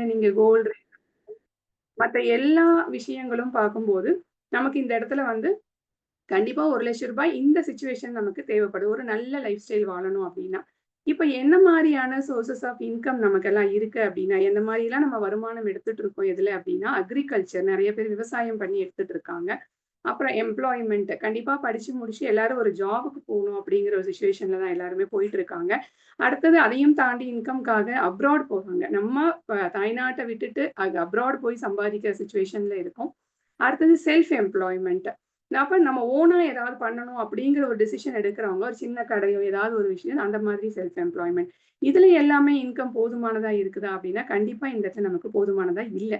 நீங்க கோல்டு மத்த எல்லா விஷயங்களும் பார்க்கும்போது, நமக்கு இந்த இடத்துல வந்து கண்டிப்பா ரூ. 1,00,000 இந்த சிச்சுவேஷன் நமக்கு தேவைப்படுது. ஒரு நல்ல லைஃப் ஸ்டைல் வாழணும் அப்டின்னா. இப்ப என்ன மாரியான சோர்சஸ் ஆஃப் இன்கம் நமக்கெல்லாம் இருக்கு அப்டின்னா, எந்த மாரிலாம் நம்ம வருமானம் எடுத்துட்டு இருக்கோம் எதுல அப்டின்னா, அக்ரிகல்ச்சர் நெறைய பேர் விவசாயம் பண்ணி எடுத்துட்டு இருக்காங்க. அப்புறம் எம்ப்ளாய்மென்ட் கண்டிப்பா படிச்சு முடிச்சு எல்லாரும் ஒரு ஜாப்க்கு போணும் அப்படிங்கிற ஒரு சிச்சுவேஷன்ல தான் எல்லாருமே போயிட்டு இருக்காங்க. அடுத்தது அதையும் தாண்டி இன்கம்க்காக அப்ராட் போறாங்க. நம்ம தாய்நாட்ட விட்டுட்டு அப்ராட் போய் சம்பாதிக்கிற சிச்சுவேஷன்ல இருக்கோம். அடுத்தது செல்ஃப் எம்ப்ளாய்மென்ட். அப்ப நம்ம ஓனா ஏதாவது பண்ணணும் அப்படிங்கிற ஒரு டிசிஷன் எடுக்கிறவங்க, ஒரு சின்ன கடையோ ஏதாவது ஒரு விஷயம் அந்த மாதிரி செல்ஃப் எம்ப்ளாய்மென்ட். இதுல எல்லாமே இன்கம் போதுமானதா இருக்குதா அப்படின்னா, கண்டிப்பா இந்த இடத்துல நமக்கு போதுமானதா இல்ல.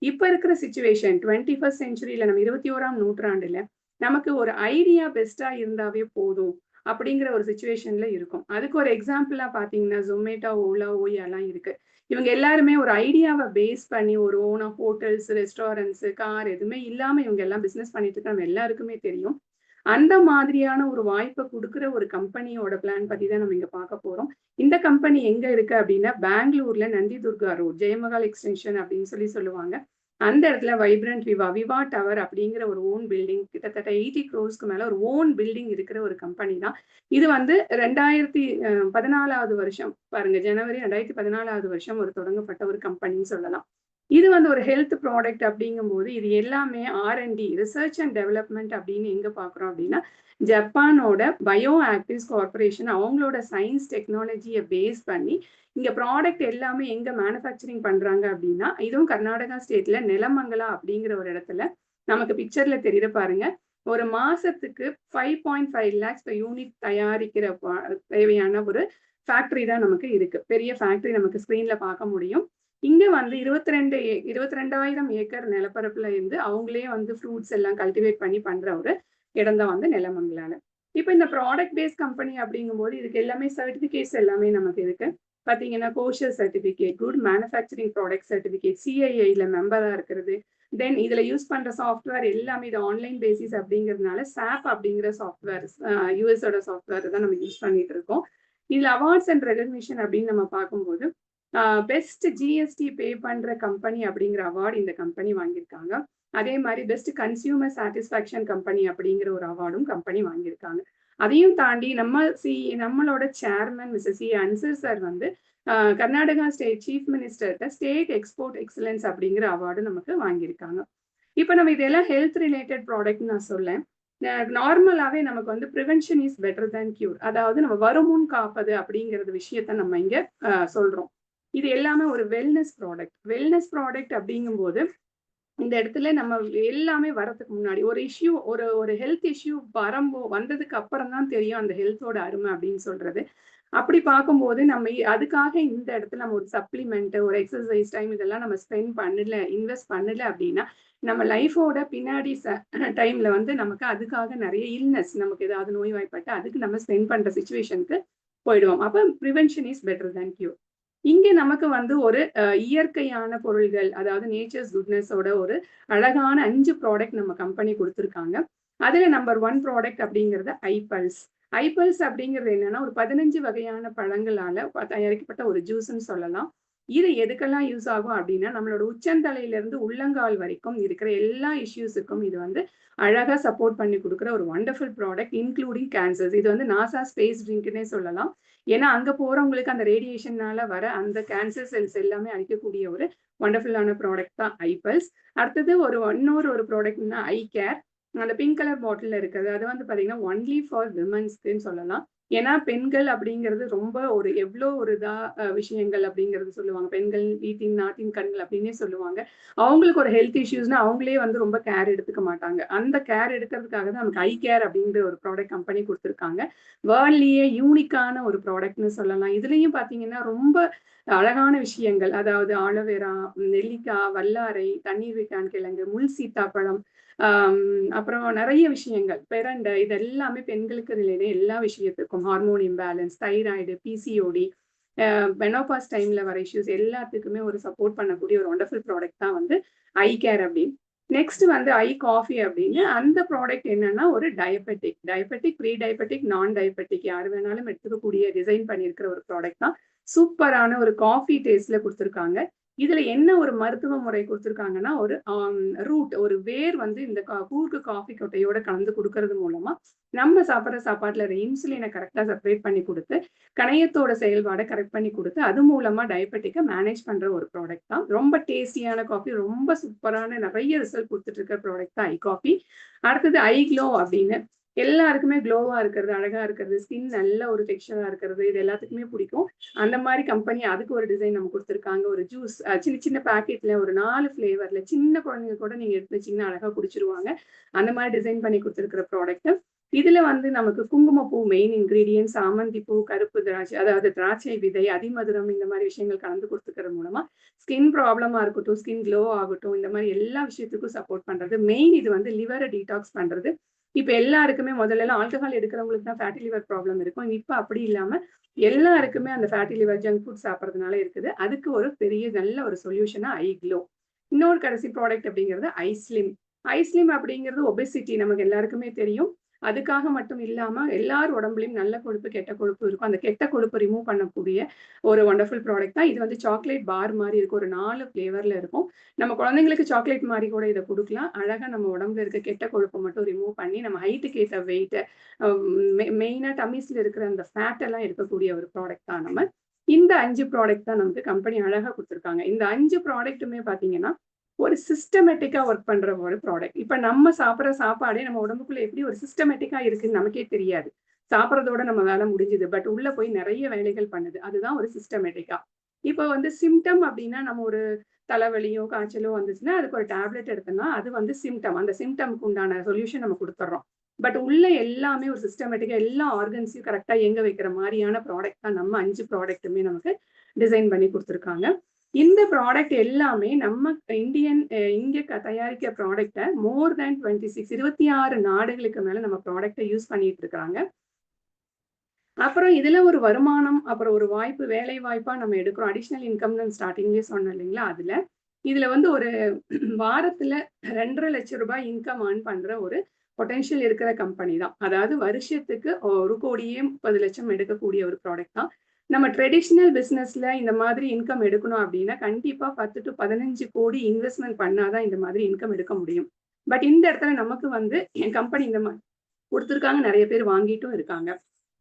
இப்ப இருக்கிற சிச்சுவேஷன் 21 செஞ்சுரியில நம்ம 21ஆம் நூற்றாண்டுல நமக்கு ஒரு ஐடியா பெஸ்ட்டா இருந்தாவே போதும். அப்படிங்கிற ஒரு சிச்சுவேஷன்ல இருக்கும். அதுக்கு ஒரு எக்ஸாம்பிளா பார்த்தீங்கன்னா, Zomato, Ola, Oyaலாம் இருக்கு. இவங்க எல்லாருமே ஒரு ஐடியாவ பேஸ் பண்ணி ஒரு ஓனா ஹோட்டல்ஸ், ரெஸ்டாரண்ட்ஸ், கார் எதுவுமே இல்லாம இவங்க எல்லாம் பிசினஸ் பண்ணிட்டு இருக்க நம்ம எல்லாருக்குமே தெரியும். அந்த மாதிரியான ஒரு வாய்ப்ப குடுக்குற ஒரு கம்பெனியோட பிளான் பத்தி தான் நம்ம இங்க பார்க்க போறோம். இந்த கம்பெனி எங்க இருக்கு அப்டின்னா, பெங்களூர்ல நந்தி துர்கா ரோட், ஜெயமகால் எக்ஸ்டென்ஷன் அப்டின்னு சொல்லுவாங்க. அந்த இடத்துல வைப்ரண்ட் விவா, விவா டவர் அப்படிங்கிற ஒரு ஓன் பில்டிங் கிட்டத்தட்ட 80 க்ரோர்ஸ்க்கு மேல ஒரு ஓன் பில்டிங் இருக்கிற ஒரு கம்பெனி தான். இது வந்து 2014வது வருஷம் பாருங்க ஜனவரி 2014வது வருஷம் ஒரு தொடங்கப்பட்ட ஒரு கம்பெனின்னு சொல்லலாம். இது வந்து ஒரு ஹெல்த் ப்ராடக்ட் அப்படிங்கும்போது, இது எல்லாமே ஆர்&டி ரிசர்ச் அண்ட் டெவலப்மென்ட் அப்படின்னு எங்க பார்க்குறோம் அப்படின்னா, ஜப்பானோட பயோ ஆக்டிவ்ஸ் கார்ப்பரேஷன் அவங்களோட சயன்ஸ் டெக்னாலஜிய பேஸ் பண்ணி இங்க ப்ராடக்ட் எல்லாமே எங்க மேனுஃபேக்சரிங் பண்றாங்க அப்படின்னா, இதுவும் கர்நாடகா ஸ்டேட்ல நெலமங்கலா அப்படிங்கிற ஒரு இடத்துல நமக்கு பிக்சர்ல தெரியுது பாருங்க. ஒரு மாசத்துக்கு 5.5 லேக்ஸ் பெர் யூனிட் தயாரிக்கிற தேவையான ஒரு ஃபேக்டரி தான் நமக்கு இருக்கு. பெரிய ஃபேக்டரி நமக்கு ஸ்க்ரீன்ல பார்க்க முடியும். இங்க வந்து 22,000 ஏக்கர் நிலப்பரப்புல இருந்து அவங்களே வந்து ஃப்ரூட்ஸ் எல்லாம் கல்டிவேட் பண்ணி பண்ற ஒரு இடம் தான் வந்து நெலமங்கலால. இப்ப இந்த ப்ராடக்ட் பேஸ்ட் கம்பெனி அப்படிங்கும்போது இதுக்கு எல்லாமே சர்டிஃபிகேட்ஸ் எல்லாமே நமக்கு இருக்கு. பார்த்தீங்கன்னா, kosher certificate, good manufacturing product certificate, சிஐஐல மெம்பரா இருக்கிறது. தென் இதுல யூஸ் பண்ற சாஃப்ட்வேர் எல்லாமே இது ஆன்லைன் பேசிஸ் அப்படிங்கிறதுனால சாப் அப்படிங்கிற சாஃப்ட்வேர் யுஎஸோட சாஃப்ட்வேர் தான் நம்ம யூஸ் பண்ணிட்டு இருக்கோம். இதுல அவார்ட்ஸ் அண்ட் ரெகக்னிஷன் அப்படின்னு நம்ம பார்க்கும்போது, பெஸ்ட் ஜிஎஸ்டி பே பண்ற கம்பெனி அப்படிங்கிற அவார்டு இந்த கம்பெனி வாங்கியிருக்காங்க. அதே மாதிரி பெஸ்ட் கன்சியூமர் சாட்டிஸ்ஃபேக்ஷன் கம்பெனி அப்படிங்கிற ஒரு அவார்டும் கம்பெனி வாங்கியிருக்காங்க. அதையும் தாண்டி நம்மளோட chairman mister C Ansar sir வந்து கர்நாடகா ஸ்டேட் சீஃப் மினிஸ்டர்கிட்ட ஸ்டேட் எக்ஸ்போர்ட் எக்ஸலன்ஸ் அப்படிங்கிற அவார்டு நமக்கு வாங்கியிருக்காங்க. இப்போ நம்ம இதெல்லாம் ஹெல்த் ரிலேட்டட் ப்ராடக்ட் நான் சொல்லேன். நார்மலாவே நமக்கு வந்து prevention is better than cure. அதாவது நம்ம வருமுன் காப்பது அப்படிங்கிறது விஷயத்த நம்ம இங்க சொல்றோம். இது எல்லாமே ஒரு வெல்னஸ் ப்ராடக்ட். வெல்னஸ் ப்ராடக்ட் அப்படிங்கும்போது இந்த இடத்துல நம்ம எல்லாமே வரதுக்கு முன்னாடி ஒரு இஷ்யூ ஒரு ஒரு ஹெல்த் இஷ்யூ வந்ததுக்கு அப்புறம் தான் தெரியும் அந்த ஹெல்த்தோட அருமை அப்படின்னு சொல்றது. அப்படி பார்க்கும்போது நம்ம அதுக்காக இந்த இடத்துல நம்ம ஒரு சப்ளிமெண்ட், ஒரு எக்ஸர்சைஸ் டைம் இதெல்லாம் நம்ம இன்வெஸ்ட் பண்ணல அப்படின்னா, நம்ம லைஃபோட பின்னாடி டைம்ல வந்து நமக்கு அதுக்காக நிறைய இல்னஸ் நமக்கு ஏதாவது நோய்வாய்ப்பட்டு அதுக்கு நம்ம ஸ்பெண்ட் பண்ற சிச்சுவேஷனுக்கு போயிடுவோம். அப்ப prevention is better than cure. இங்க நமக்கு வந்து ஒரு இயற்கையான பொருள்கள், அதாவது நேச்சர்ஸ் குட்னஸோட ஒரு அழகான 5 ப்ராடக்ட் நம்ம கம்பெனி குடுத்துருக்காங்க. அதுல நம்பர் 1 ப்ராடக்ட் அப்படிங்கிறது ஐபல்ஸ். ஐபல்ஸ் அப்படிங்கிறது என்னன்னா, ஒரு 15 வகையான பழங்களால தயாரிக்கப்பட்ட ஒரு ஜூஸ்ன்னு சொல்லலாம். இது எதுக்கெல்லாம் யூஸ் ஆகும் அப்படின்னா, நம்மளோட உச்சந்தலையிலிருந்து உள்ளங்கால் வரைக்கும் இருக்கிற எல்லா இஷ்யூஸுக்கும் இது வந்து அழகா சப்போர்ட் பண்ணி குடுக்குற ஒரு வண்டர்ஃபுல் ப்ராடக்ட் இன்க்ளூடிங் கேன்சர்ஸ். இது வந்து நாசா ஸ்பேஸ் ட்ரிங்க்ன்னே சொல்லலாம். ஏன்னா, அங்க போறவங்களுக்கு அந்த ரேடியேஷன்னால வர அந்த கேன்சர் செல்ஸ் எல்லாமே அழிக்கக்கூடிய ஒரு வண்டர்ஃபுல்லான ப்ராடக்ட் தான் ஐபல்ஸ். அடுத்தது இன்னொரு ஒரு ப்ராடக்ட்னா ஐ கேர். அந்த பிங்க் கலர் பாட்டில்ல இருக்கிறது. அது வந்து பார்த்தீங்கன்னா, ஒன்லி ஃபார் விமென்ஸ்க்குன்னு சொல்லலாம். ஏன்னா, பெண்கள் அப்படிங்கிறது ரொம்ப எவ்ளோ ஒரு விஷயங்கள் அப்படிங்கிறது சொல்லுவாங்க. பெண்கள் வீட்டின் நாட்டின் கண்கள் அப்படின்னே சொல்லுவாங்க. அவங்களுக்கு ஒரு ஹெல்த் இஷ்யூஸ்னா அவங்களே வந்து ரொம்ப கேர் எடுத்துக்க மாட்டாங்க. அந்த கேர் எடுக்கிறதுக்காக தான் நமக்கு ஐ கேர் அப்படிங்கிற ஒரு ப்ராடக்ட் கம்பெனி குடுத்துருக்காங்க. வேர்ல்ட்லயே யூனிக்கான ஒரு ப்ராடக்ட்ன்னு சொல்லலாம். இதுலயும் பார்த்தீங்கன்னா, ரொம்ப அழகான விஷயங்கள். அதாவது ஆலோவேரா, நெல்லிக்காய், வல்லாரை, தண்ணீர் வீக்கான் கிழங்கு, முள் சீத்தாப்பழம், அப்புறம் நெறைய விஷயங்கள். பெரண்டை இது எல்லாமே பெண்களுக்கு ரிலேட்டட் எல்லா விஷயத்துக்கும் hormone imbalance, thyroid, PCOD, menopause டைம்ல வர இஷ்யூஸ் எல்லாத்துக்குமே ஒரு சப்போர்ட் பண்ணக்கூடிய ஒரு வண்டர்ஃபுல் ப்ராடக்ட் தான் வந்து ஐ கேர் அப்படின்னு. நெக்ஸ்ட் வந்து ஐ காஃபி அப்படின்னு அந்த ப்ராடக்ட் என்னன்னா ஒரு டயபெட்டிக், ப்ரீ டயபெட்டிக், நான் டயபெட்டிக் யார் வேணாலும் எடுத்துக்கக்கூடிய டிசைன் பண்ணியிருக்கிற ஒரு ப்ராடக்ட் தான். சூப்பரான ஒரு காஃபி டேஸ்ட்ல குடுத்துருக்காங்க. இதுல என்ன ஒரு மருத்துவ முறை குடுத்துருக்காங்கன்னா, ஒரு ரூட் ஒரு வேர் வந்து இந்த கூர்ഗ് காஃபி கொட்டையோட கலந்து குடுக்கறது மூலமா, நம்ம சாப்பிடுற சாப்பாட்டுல இன்சுலின கரெக்ட்டா செப்பரேட் பண்ணி குடுத்து, கணையத்தோட செயல்பாட கரெக்ட் பண்ணி குடுத்து, அது மூலமா டயபெட்டிக்க மேனேஜ் பண்ற ஒரு ப்ராடக்ட் தான். ரொம்ப டேஸ்டியான காஃபி, ரொம்ப சூப்பரான நெறைய ரிசல்ட் குடுத்துட்டு இருக்க ப்ராடக்ட் தான் ஐ காஃபி. அடுத்தது ஐ க்ளோ அப்படின்னு எல்லாருக்குமே க்ளோவா இருக்கிறது, அழகா இருக்கிறது, ஸ்கின் நல்ல ஒரு டெக்ஸ்சரா இருக்கிறது, இது எல்லாத்துக்குமே பிடிக்கும். அந்த மாரி கம்பெனி அதுக்கு ஒரு டிசைன் நம்ம குடுத்துருக்காங்க. ஒரு ஜூஸ் சின்ன சின்ன பாக்கெட்ல ஒரு 4 ஃப்ளேவர்ல சின்ன குழந்தைங்க கூட நீங்க எடுத்து வச்சீங்கன்னா அழகா குடிச்சிருவாங்க. அந்த மாரி டிசைன் பண்ணி குடுத்துருக்கிற ப்ராடக்ட். இதுல வந்து நமக்கு குங்குமப்பூ மெயின் இன்கிரீடியன்ட்ஸ், சாமந்தி பூ, கருப்பு திராட்சை அதாவது திராட்சை விதை, அதிமதுரம் இந்த மாரி விஷயங்கள் கலந்து குடுத்துக்கிறது மூலமா ஸ்கின் ப்ராப்ளமா இருக்கட்டும், ஸ்கின் க்ளோ ஆகட்டும், இந்த மாரி எல்லா விஷயத்துக்கும் சப்போர்ட் பண்றது. மெயின் இது வந்து லிவர டீடாக்ஸ் பண்றது. இப்ப எல்லாருக்குமே முதல்லலாம் ஆல்கஹால் எடுக்கிறவங்களுக்கு தான் ஃபேட்டி லிவர் ப்ராப்ளம் இருக்கும். இப்ப அப்படி இல்லாம எல்லாருக்குமே அந்த ஃபேட்டி லிவர் ஜங்க் ஃபுட் சாப்பிடுறதுனால இருக்குது. அதுக்கு ஒரு பெரிய நல்ல ஒரு சொல்யூஷனா ஐ க்ளோ. இன்னொரு கடைசி ப்ராடக்ட் அப்படிங்கிறது ஐ ஸ்லிம். ஐ ஸ்லிம் அப்படிங்கிறது ஒபெசிட்டி நமக்கு எல்லாருக்குமே தெரியும். அதுக்காக மட்டும் இல்லாம எல்லார் உடம்புலயும் நல்ல கொழுப்பு, கெட்ட கொழுப்பு இருக்கும். அந்த கெட்ட கொழுப்ப ரிமூவ் பண்ணக்கூடிய ஒரு வண்டர்ஃபுல் ப்ராடக்ட் தான். இது வந்து சாக்லேட் பார் மாரி இருக்கும். ஒரு 4 ஃப்ளேவர்ல இருக்கும். நம்ம குழந்தைங்களுக்கு சாக்லேட் மாரி கூட இத குடுக்கலாம். அழகா நம்ம உடம்புல இருக்க கெட்ட கொழுப்ப மட்டும் ரிமூவ் பண்ணி, நம்ம ஹைட்டுக்கு ஏத்த வெயிட்ட மெயினா டம்மீஸ்ல இருக்கிற அந்த ஃபேட் எல்லாம் இருக்கக்கூடிய ஒரு ப்ராடக்ட் தான் நம்ம. இந்த 5 ப்ராடக்ட் தான் நமக்கு கம்பெனி அழகா குடுத்துருக்காங்க. இந்த 5 ப்ராடக்ட்டுமே பார்த்தீங்கன்னா, ஒரு சிஸ்டமேட்டிக்கா ஒர்க் பண்ற ஒரு ப்ராடக்ட். இப்ப நம்ம சாப்பிடுற சாப்பாடே நம்ம உடம்புக்குள்ள எப்படி ஒரு சிஸ்டமேட்டிக்கா இருக்குன்னு நமக்கே தெரியாது. சாப்பிடுறதோட நம்ம வேலை முடிஞ்சுது. பட் உள்ள போய் நெறைய வேலைகள் பண்ணுது. அதுதான் ஒரு சிஸ்டமேட்டிக்கா. இப்ப வந்து சிம்ப்டம் அப்டின்னா, நம்ம ஒரு தலைவலியோ, காய்ச்சலோ வந்துச்சுன்னா, அதுக்கு ஒரு டேப்லெட் எடுத்தோம்னா, அது வந்து சிம்ப்டம். அந்த சிம்ப்டம்க்கு உண்டான சொல்யூஷன் நம்ம குடுத்துர்றோம். பட் உள்ள எல்லாமே ஒரு சிஸ்டமேட்டிக்கா எல்லா ஆர்கன்ஸையும் கரெக்ட்டா இயங்க வைக்கிற மாரியான ப்ராடக்ட் தான் நம்ம 5 ப்ராடக்ட்டுமே நமக்கு டிசைன் பண்ணி குடுத்துருக்காங்க. இந்த ப்ராடக்ட் எல்லாமே நம்ம இங்க தயாரிக்கிற ப்ராடக்ட்ட மோர் தேன் 26 நாடுகளுக்கு மேல நம்ம ப்ராடக்ட்ட யூஸ் பண்ணிட்டு இருக்காங்க. அப்புறம் இதுல ஒரு வருமானம், அப்புறம் ஒரு வாய்ப்பு, வேலை வாய்ப்பா நம்ம எடுக்கிறோம். அடிஷனல் இன்கம்னு ஸ்டார்ட்டிங்லயே சொன்னேன் இல்லைங்களா? இதுல வந்து ஒரு வாரத்துல ரூ. 2,50,000 இன்கம் ஏர்ன் பண்ற ஒரு பொட்டன்ஷியல் இருக்கிற கம்பெனி தான். அதாவது வருஷத்துக்கு 1,30,00,000 எடுக்கக்கூடிய ஒரு ப்ராடக்ட் தான். நம்ம ட்ரெடிஷனல் பிசினஸ்ல இந்த மாதிரி இன்கம் எடுக்கணும் அப்படின்னா, கண்டிப்பா 10 டூ 15 கோடி இன்வெஸ்ட்மென்ட் பண்ணா தான் இந்த மாதிரி இன்கம் எடுக்க முடியும். பட் இந்த இடத்துல நமக்கு வந்து என் கம்பெனி இந்த குடுத்துருக்காங்க. நெறைய பேர் வாங்கிட்டும் இருக்காங்க.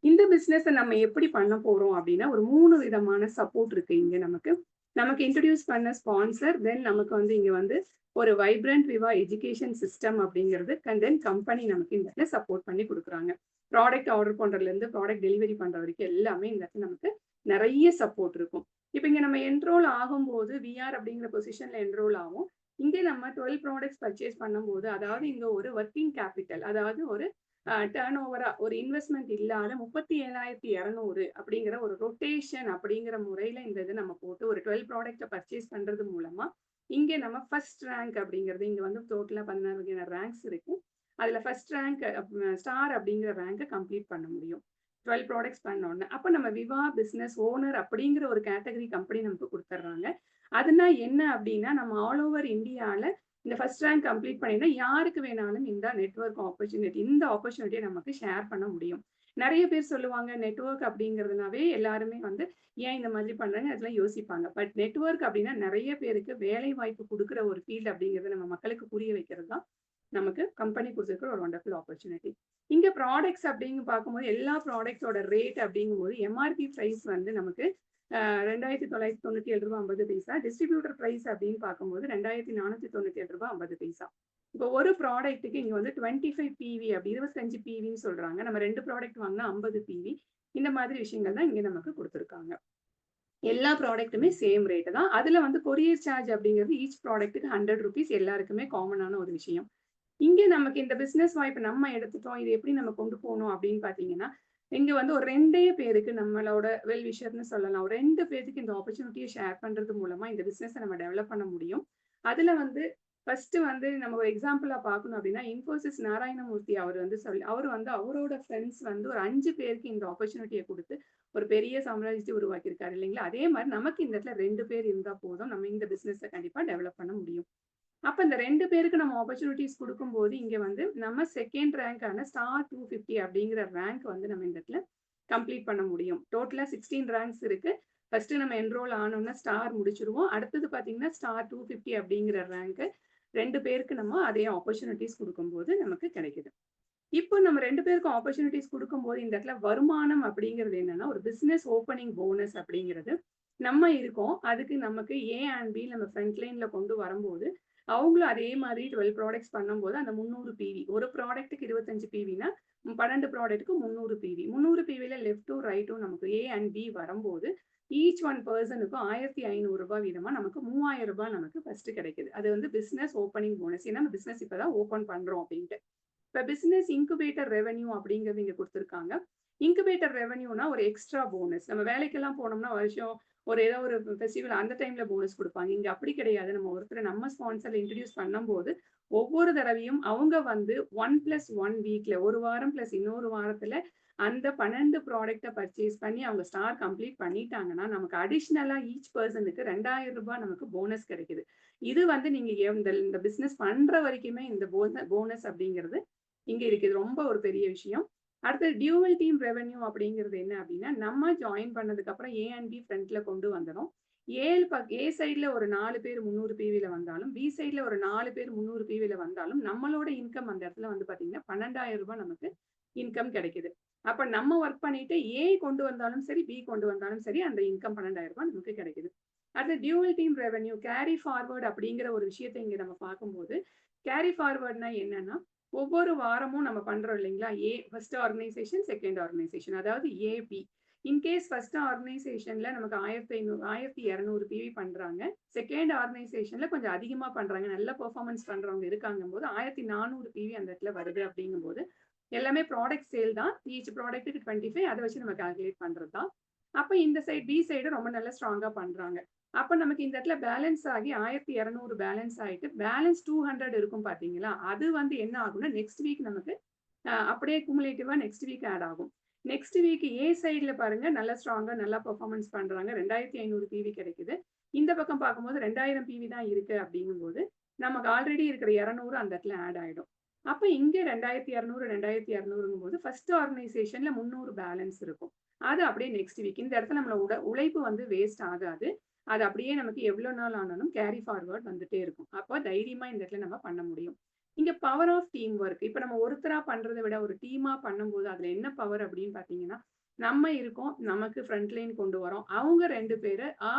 இந்த பிசினஸ நம்ம எப்படி பண்ண போறோம் அப்படின்னா, ஒரு 3 விதமான சப்போர்ட் இருக்கு இங்க நமக்கு. நமக்கு இன்ட்ரோடியூஸ் பண்ண ஸ்பான்சர், தென் நமக்கு வந்து இங்க வந்து ஒரு வைப்ரண்ட் விவா எஜுகேஷன் சிஸ்டம் அப்படிங்கிறது, தென் கம்பெனி நமக்கு இந்த இடத்துல சப்போர்ட் பண்ணி குடுக்குறாங்க. ப்ராடக்ட் ஆர்டர் பண்றதுலருந்து, ப்ராடக்ட் டெலிவரி பண்ற வரைக்கும் எல்லாமே இந்த இடத்துல நமக்கு நெறைய சப்போர்ட் இருக்கும். இப்ப இங்க நம்ம என்ரோல் ஆகும்போது, விஆர் அப்படிங்கிற பொசிஷன்ல என்ரோல் ஆவோம். இங்க நம்ம 12 ப்ராடக்ட்ஸ் பர்ச்சேஸ் பண்ணும்போது, அதாவது இங்க ஒரு வொர்க்கிங் கேப்பிட்டல் அதாவது ஒரு டர்ன் ஓவரா ஒரு இன்வெஸ்ட்மென்ட் இல்லாத 37,200 அப்படிங்கிற ஒரு ரொட்டேஷன் அப்படிங்கிற முறையில இந்த இது நம்ம போட்டு ஒரு 12 ப்ராடக்ட்ட பர்ச்சேஸ் பண்றது மூலமா, இங்க நம்ம ஃபர்ஸ்ட் ரேங்க் அப்படிங்கிறது இங்க வந்து டோட்டலா 16 வகையான ரேங்க்ஸ் இருக்கு. அதுல ஃபர்ஸ்ட் ரேங்க் ஸ்டார் அப்படிங்கிற ரேங்க கம்ப்ளீட் பண்ண முடியும். 12 ப்ராடக்ட்ஸ் பண்ணோனே. அப்ப நம்ம விவா பிசினஸ் ஓனர் அப்படிங்கிற ஒரு கேட்டகரி கம்பெனி நமக்கு குடுத்துர்றாங்க. அதுனா என்ன அப்படின்னா, நம்ம ஆல் ஓவர் இந்தியால இந்த ஃபர்ஸ்ட் ரேங்க் கம்ப்ளீட் பண்ணினா யாருக்கு வேணாலும் இந்த நெட்வொர்க் ஆப்பர்ச்சுனிட்டி இந்த ஆப்பர்ச்சுனிட்டிய நமக்கு ஷேர் பண்ண முடியும். நெறைய பேர் சொல்லுவாங்க நெட்வொர்க் அப்படிங்கிறதுனாவே எல்லாருமே வந்து ஏன் இந்த மாதிரி பண்றாங்க அதெல்லாம் யோசிப்பாங்க. பட் நெட்வொர்க் அப்படின்னா நெறைய பேருக்கு வேலை வாய்ப்பு குடுக்குற ஒரு ஃபீல்ட் அப்படிங்கிறத நம்ம மக்களுக்கு புரிய வைக்கிறது தான் நமக்கு கம்பெனி குடுத்திருக்கிற ஒரு வண்டர்ஃபுல் ஆப்பர்ச்சுனிட்டி. இங்க ப்ராடக்ட்ஸ் அப்படின்னு பார்க்கும்போது எல்லா ப்ராடக்ட்ஸோட ரேட் அப்படிங்கும்போது எம்ஆர்பி பிரைஸ் வந்து நமக்கு ரூ. 2,997.50. டிஸ்ட்ரிபியூட்டர் பிரைஸ் அப்படின்னு பார்க்கும்போது ரூ. 2,497.50. இப்போ ஒரு ப்ராடக்ட்டுக்கு இங்க வந்து 25 பிவி அப்படி 25 பிவின்னு சொல்றாங்க. நம்ம 2 ப்ராடக்ட் வாங்குனா 50 பிவி. இந்த மாதிரி விஷயங்கள் தான் இங்க நமக்கு குடுத்துருக்காங்க. எல்லா ப்ராடக்ட்டுமே சேம் ரேட் தான். அதுல வந்து கொரியர் சார்ஜ் அப்படிங்கிறது ஈச் ப்ராடக்ட்டுக்கு ₹100 எல்லாருக்குமே காமனான ஒரு விஷயம். இங்க நமக்கு இந்த பிசினஸ் வாய்ப்பு நம்ம எடுத்துட்டோம். இது எப்படி நம்ம கொண்டு போணும் அப்படின்னு பார்த்தீங்கன்னா, இங்க வந்து ஒரு 2 பேருக்கு நம்மளோட வெல் விஷர்ன்னு சொல்லலாம். ஒரு 2 பேத்துக்கு இந்த ஆப்பர்ச்சுனிட்டிய ஷேர் பண்றது மூலமா இந்த பிசினஸ நம்ம டெவலப் பண்ண முடியும். அதுல வந்து ஃபர்ஸ்ட் வந்து நம்ம ஒரு எக்ஸாம்பிளா பார்க்கணும் அப்படின்னா, இன்ஃபோசிஸ் நாராயணமூர்த்தி அவர் வந்து அவரு வந்து அவரோட ஃபிரெண்ட்ஸ் வந்து ஒரு 5 பேருக்கு இந்த ஆப்பர்ச்சுனிட்டிய குடுத்து, ஒரு பெரிய சாம்ராஜ்யத்த உருவாக்கியிருக்காரு இல்லைங்களா? அதே மாரி நமக்கு இந்த இடத்துல 2 பேர் இருந்தா போதும். நம்ம இந்த பிசினஸ கண்டிப்பா டெவலப் பண்ண முடியும். அப்ப இந்த 2 பேருக்கு நம்ம ஆப்பர்ச்சுனிட்டீஸ் குடுக்கும்போது, இங்க வந்து நம்ம 2ண்ட் ரேங்க்கான ஸ்டார் 250 அப்படிங்கிற ரேங்க் வந்து நம்ம இந்த இடத்துல கம்ப்ளீட் பண்ண முடியும். டோட்டலா 16 ரேங்க்ஸ் இருக்கு. ஃபர்ஸ்ட் நம்ம என்ரோல் ஆனோம்னா ஸ்டார் முடிச்சிருவோம். அடுத்தது பார்த்தீங்கன்னா ஸ்டார் 250 அப்படிங்கிற ரேங்க் 2 பேருக்கு நம்ம அதே ஆப்பர்ச்சுனிட்டீஸ் குடுக்கும்போது நமக்கு கிடைக்குது. இப்போ நம்ம 2 பேருக்கும் ஆப்பர்ச்சுனிட்டீஸ் குடுக்கும்போது, இந்த இடத்துல வருமானம் அப்படிங்கிறது என்னன்னா, ஒரு பிசினஸ் ஓப்பனிங் போனஸ் அப்படிங்கிறது நம்ம இருக்கோம். அதுக்கு நமக்கு ஏ அண்ட் பி நம்ம ஃப்ரண்ட் லைன்ல கொண்டு வரும்போது, அவங்களும் அதே மாதிரி 12 ப்ராடக்ட்ஸ் பண்ணும்போது அந்த 300 பிவி. ஒரு ப்ராடக்ட்க்கு 25 பிவினா 12 ப்ராடக்ட்க்கு 300 பிவி. 300 பிவில லெஃப்ட்டும், ரைட்டும் நமக்கு ஏ அண்ட் பி வரும்போது, ஈச் ஒன் பெர்சனுக்கும் ரூ. 1500 வீதமா நமக்கு ரூ. 3000 நமக்கு ஃபர்ஸ்ட் கிடைக்குது. அது வந்து பிசினஸ் ஓப்பனிங் போனஸ். ஏன்னா பிசினஸ் இப்பதான் ஓப்பன் பண்றோம் அப்படின்ட்டு. இப்ப பிசினஸ் இன்குபேட்டர் ரெவென்யூ அப்படிங்கிறது இங்க குடுத்திருக்காங்க. இன்குபேட்டர் ரெவென்யூனா ஒரு எக்ஸ்ட்ரா போனஸ். நம்ம வேலைக்கெல்லாம் போனோம்னா வருஷம் ஏதோ ஒரு ஃபெஸ்டிவல் அந்த டைம்ல போனஸ் குடுப்பாங்க. இங்க அப்படி கிடையாது. நம்ம ஒருத்தர நம்ம ஸ்பான்சர்ல இன்ட்ரோடியூஸ் பண்ணும்போது, ஒவ்வொரு தடவையும் அவங்க வந்து 1+1 வீக்ல 1 வாரம் பிளஸ் இன்னொரு வாரத்துல அந்த 12 ப்ராடக்ட்ட பர்ச்சேஸ் பண்ணி அவங்க ஸ்டார் கம்ப்ளீட் பண்ணிட்டாங்கன்னா, நமக்கு அடிஷனலா ஈச் பெர்சனுக்கு ரூ. 2000 நமக்கு போனஸ் கிடைக்குது. இது வந்து நீங்க இந்த பிசினஸ் பண்ற வரைக்குமே இந்த போனஸ் அப்படிங்கிறது இங்க இருக்கு. இது ரொம்ப ஒரு பெரிய விஷயம். அடுத்தது டியூவல் டீம் ரெவென்யூ அப்படிங்கிறது என்ன அப்படின்னா, நம்ம ஜாயின் பண்ணதுக்கு அப்புறம் ஏ அண்ட் பி ஃப்ரண்ட்ல கொண்டு வந்துரும். ஏ சைடுல ஒரு 4 பேர் 300 பிவில வந்தாலும், பி சைடுல ஒரு 4 பேர் 300 பிவில வந்தாலும், நம்மளோட இன்கம் அந்த இடத்துல வந்து பார்த்தீங்கன்னா, ரூ. 12,000 நமக்கு இன்கம் கிடைக்குது. அப்ப நம்ம ஒர்க் பண்ணிட்டு ஏ கொண்டு வந்தாலும் சரி, பி கொண்டு வந்தாலும் சரி, அந்த இன்கம் ரூ. 12,000 நமக்கு கிடைக்குது. அடுத்து dual team revenue carry forward அப்படிங்கிற ஒரு விஷயத்த இங்க நம்ம பார்க்கும்போது, கேரி ஃபார்வர்ட்னா என்னன்னா, ஒவ்வொரு வாரமும் நம்ம பண்றோம் இல்லைங்களா? First organisation, second organisation. அதாவது ஏ, பி. இன்கேஸ் ஃபர்ஸ்ட் ஆர்கனைசேஷன்ல நமக்கு 1500 1200 பிவி பண்றாங்க. செகண்ட் ஆர்கனைசேஷன்ல கொஞ்சம் அதிகமா பண்றாங்க. நல்ல பெர்ஃபார்மன்ஸ் பண்றவங்க இருக்காங்கும்போது 1400 பிவி அந்த இடத்துல வருது அப்படிங்கும்போது, எல்லாமே ப்ராடக்ட் சேல் தான். ஈச் ப்ராடக்ட்க்கு 25 அத வச்சு நம்ம கால்குலேட் பண்றது தான். அப்ப இந்த சைடு பி சைடு ரொம்ப நல்லா ஸ்ட்ராங்கா பண்றாங்க. அப்ப நமக்கு இந்த இடத்துல பேலன்ஸ் ஆகி 1200 பேலன்ஸ் ஆயிட்டு, பேலன்ஸ் 200 இருக்கும் பார்த்தீங்களா? அது வந்து என்ன ஆகும்னா, நெக்ஸ்ட் வீக் நமக்கு அப்படியே குமுலேட்டிவா நெக்ஸ்ட் வீக் ஆட் ஆகும். நெக்ஸ்ட் வீக் ஏ சைடுல பாருங்க நல்லா ஸ்ட்ராங்கா நல்லா பெர்ஃபார்மன்ஸ் பண்றாங்க. 2500 பிவி கிடைக்குது. இந்த பக்கம் பார்க்கும்போது 2000 பிவி தான் இருக்கு அப்படிங்கும்போது, நமக்கு ஆல்ரெடி இருக்கிற 200 அந்த இடத்துல ஆட் ஆயிடும். அப்ப இங்க 2200, 2200ங்கும்போது ஃபர்ஸ்ட் ஆர்கனைசேஷன்ல 300 பேலன்ஸ் இருக்கும். அது அப்படியே நெக்ஸ்ட் வீக். இந்த இடத்துல நம்மள உழைப்பு வந்து வேஸ்ட் ஆகாது. அது அப்படியே நமக்கு எவ்வளோ நாள் ஆனாலும் கேரி ஃபார்வர்ட் வந்துட்டே இருக்கும். அப்போ தைரியமா இந்த இடத்துல நம்ம பண்ண முடியும். இங்க பவர் ஆஃப் டீம் ஒர்க். இப்ப நம்ம ஒருத்தரா பண்றத விட ஒரு டீமா பண்ணும்போது அதுல என்ன பவர் அப்படின்னு பார்த்தீங்கன்னா, நம்ம இருக்கோம். நமக்கு ஃப்ரண்ட் லைன் கொண்டு வரோம். அவங்க 2 பேரு